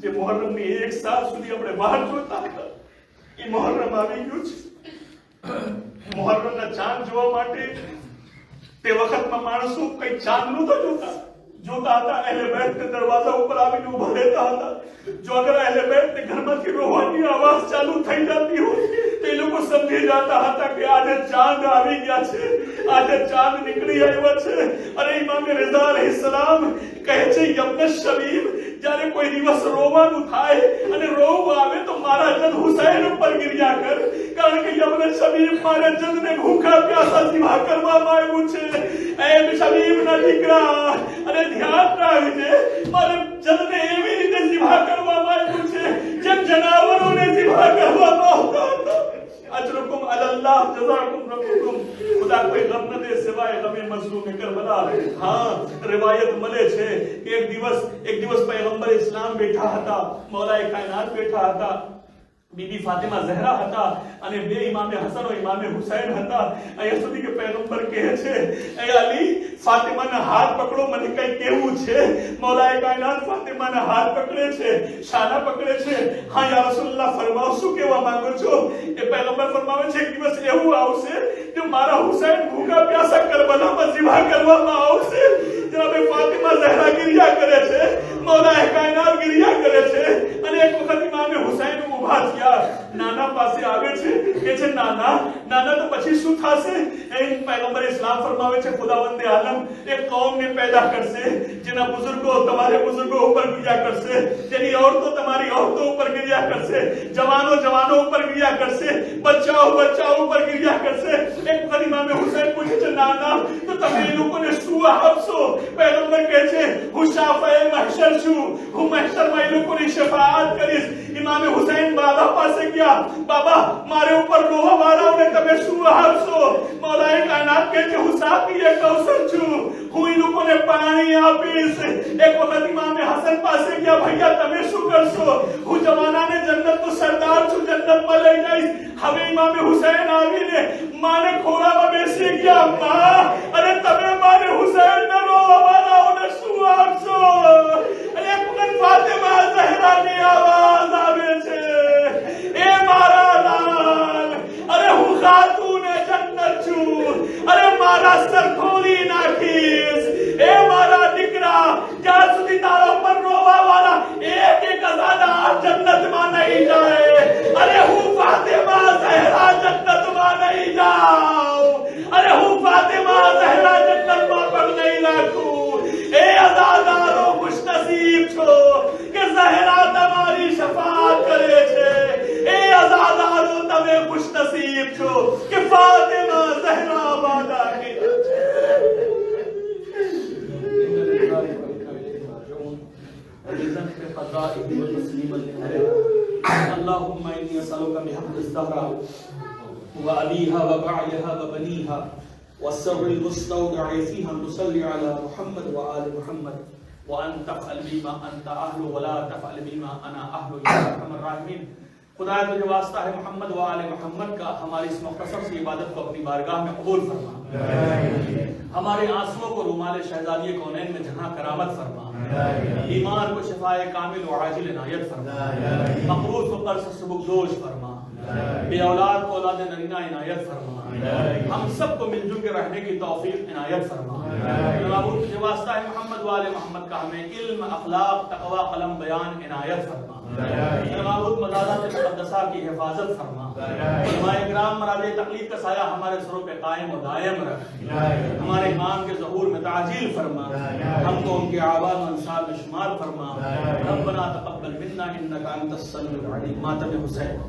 જે મુહર્રમની એક સાલ સુધી આપણે બહાર જોતા હતા, એ મુહર્રમ આવી ગયું છે. મુહર્રમના ચાંદ જોવા માટે તે વખતમાં માણસો કઈ ચાંદ નહોતા જોતા હતા, અહેલે બેત દરવાજા ઉપર આવીને ઉભા રહેતા હતા. જો અગર અહેલે બેત ઘરમાંથી રોવાની આવાજ ચાલુ થઈ જતી હોય તો એ લોકો સમજી જતા હતા કે આજે ચાંદ આવી ગયા છે, આજે ચાંદ નીકળી આવ્યા છે. અને ઇમામ રઝા અલૈહિસ્સલામ કહે છે, યબ્ન શબીબ, જ્યારે કોઈ દિવસ રોવાનું થાય અને રોવું આવે તો મારા જદ હુસૈન ઉપર ગિર્યા કર, કારણ કે યબ્ન શબીબ, મારા જદને ભૂખા પ્યાસા જીવા કરવામાં આવ્યું છે. એ શબીબના દીકરા, અને ધ્યાન રાખજે, મારા જદને એવી રીતે જીવા કરવામાં આવ્યું છે જેમ જનાવરોને જીવા કરવામાં આવતા હતા. અજરકુમ અલલ્લાહ, જઝાકુમ રબ્બુકુમ. ખુદા કોઈ ગમ ન દે સિવાય ગમે મઝલૂમ કરબલા. હા, રિવાયત મળે છે કે એક દિવસ પૈગંબર ઇસ્લામ બેઠા હતા, મૌલાએ કાયનાત બેઠા હતા, બીબી ફાતિમા ઝહરા હતા, અને બે ઇમામે હસન અને ઇમામે હુસૈન હતા. અહીંયા સુધી કે પૈગંબર કહે છે, એ અલી, ફાતિમાના હાથ પકડો, મને કઈ કહેવું છે. મૌલાએ કાયનાત ફાતિમાના હાથ પકડે છે, શાના પકડે છે. હા યા રસૂલલ્લાહ, ફરમાવો, શું કહેવા માંગો છો? એ પૈગંબર ફરમાવે છે, એક દિવસ એવું આવશે કે મારા હુસૈન ભૂખા પ્યાસા કરબલામાં ઝિબા કરવામાં આવશે. જનાબે ફાતિમા ઝહરા ગિરિયા કરે છે, મૌલાએ કાયનાત ગિરિયા કરે છે. અને એક વખત ઇમામે હુસૈન ઉભા થયા, નાના પાસે આવે છે, કે છે નાના તો પછી શું થશે? એ પૈગંબર ઇસ્લામ ફરમાવે છે, ખુદાવંદ આલમ એક કૌમને પેદા કરશે જેના બુઝુર્ગો તમારે બુઝુર્ગો ઉપર ગિરિયા કરશે, જેની औरतों તમારી औरतों ઉપર ગિરિયા કરશે, જવાનો ઉપર ગિરિયા કરશે, બચ્ચાઓ ઉપર ગિરિયા કરશે. એક વખત ઇમામે હુસૈન પૂછે છે, નાના તો તમે એ લોકોને શું આપશો? પૈગંબર કહે છે, हुशाफे महशर शू हु महशर में लोगों ने शफाअत करिस इमाम हुसैन बाबा पास गया बाबा मारे ऊपर लोहा वाला उन्हें तबे शू हरसो मौलाए कायनात के जो हुसाफी एक कौसर छू हुई लोगों ने पानी आपीस एक वक्त इमाम हसन पास गया भैया तबे शू करसो हु जमाना ने जन्नत तो सरदार छू जन्नत में ले गई हमें इमाम हुसैन आवी ने माने खोरा में बेसी गया मां अरे तबे माने हुसैन ने रो वाला उन्हें शू हरसो अरे कुन फातिमा ज़हरा की आवाज आवे छे ए मारा लाल अरे हु खातून जन्नत छू अरे मारा सर खोली नाखीस ए मारा दिकरा क्या सुधी तारा पर रोवा वाला एक एक अजादा जन्नत में नहीं जाए अरे हु फातिमा ज़हरा जन्नत में नहीं जाओ अरे हु फातिमा ज़हरा जन्नत में पर नहीं लाखू ए अजादारो खुशनसीब छो के ज़हरा तुम्हारी शफाअत करे छे ए अजादारो तमे खुशनसीब छो के फातिमा ज़हरा वादा के अल्लाहुम्मा इन्नी असअलुका बिहक़्क़ि ज़हरा व अबीहा व बअयहा व बनीहा والسر المستودع فيها أن تصلي على محمد وآل محمد وأن تفعل بما أنت أهل ولا تفعل بما أنا أهل يا أرحم الراحمين खुदा तुझे वास्ता है मोहम्मद व आले मोहम्मद का हमारी इस मुख्तसर सी इबादत को अपनी बारगाह में कबूल फरमा हमारे आंसुओं को रुमाल शहजादी कौनैन में जहां करामत फरमा बीमार को शिफाए कामिल व आजिल इनायत फरमा मकरूज को कर्ज सुबुकदोश फरमा बे औलाद को औलाद नरीना इनायत फरमा हम सबको मिलजुल के रहने की तौफीक इनायत फरमा माबूद तुझे वास्ता है मोहम्मद व आले मोहम्मद का हमें इल्म अखलाक तकवा कलम बयान इनायत फरमा माबूद मदादात मुक़द्दसा की हिफाजत फरमा उलमाए किराम मरादे तकलीफ का साया हमारे सरों पे कायम और दायम रख हमारे इमाम के ज़हूर में ताजील फरमा हमको उनके आवाज़ और अंसार में शुमार फरमा रब्बना तक़ब्बल मिन्ना इन्नका अंतस समीउल अलीम मातम हुसैन।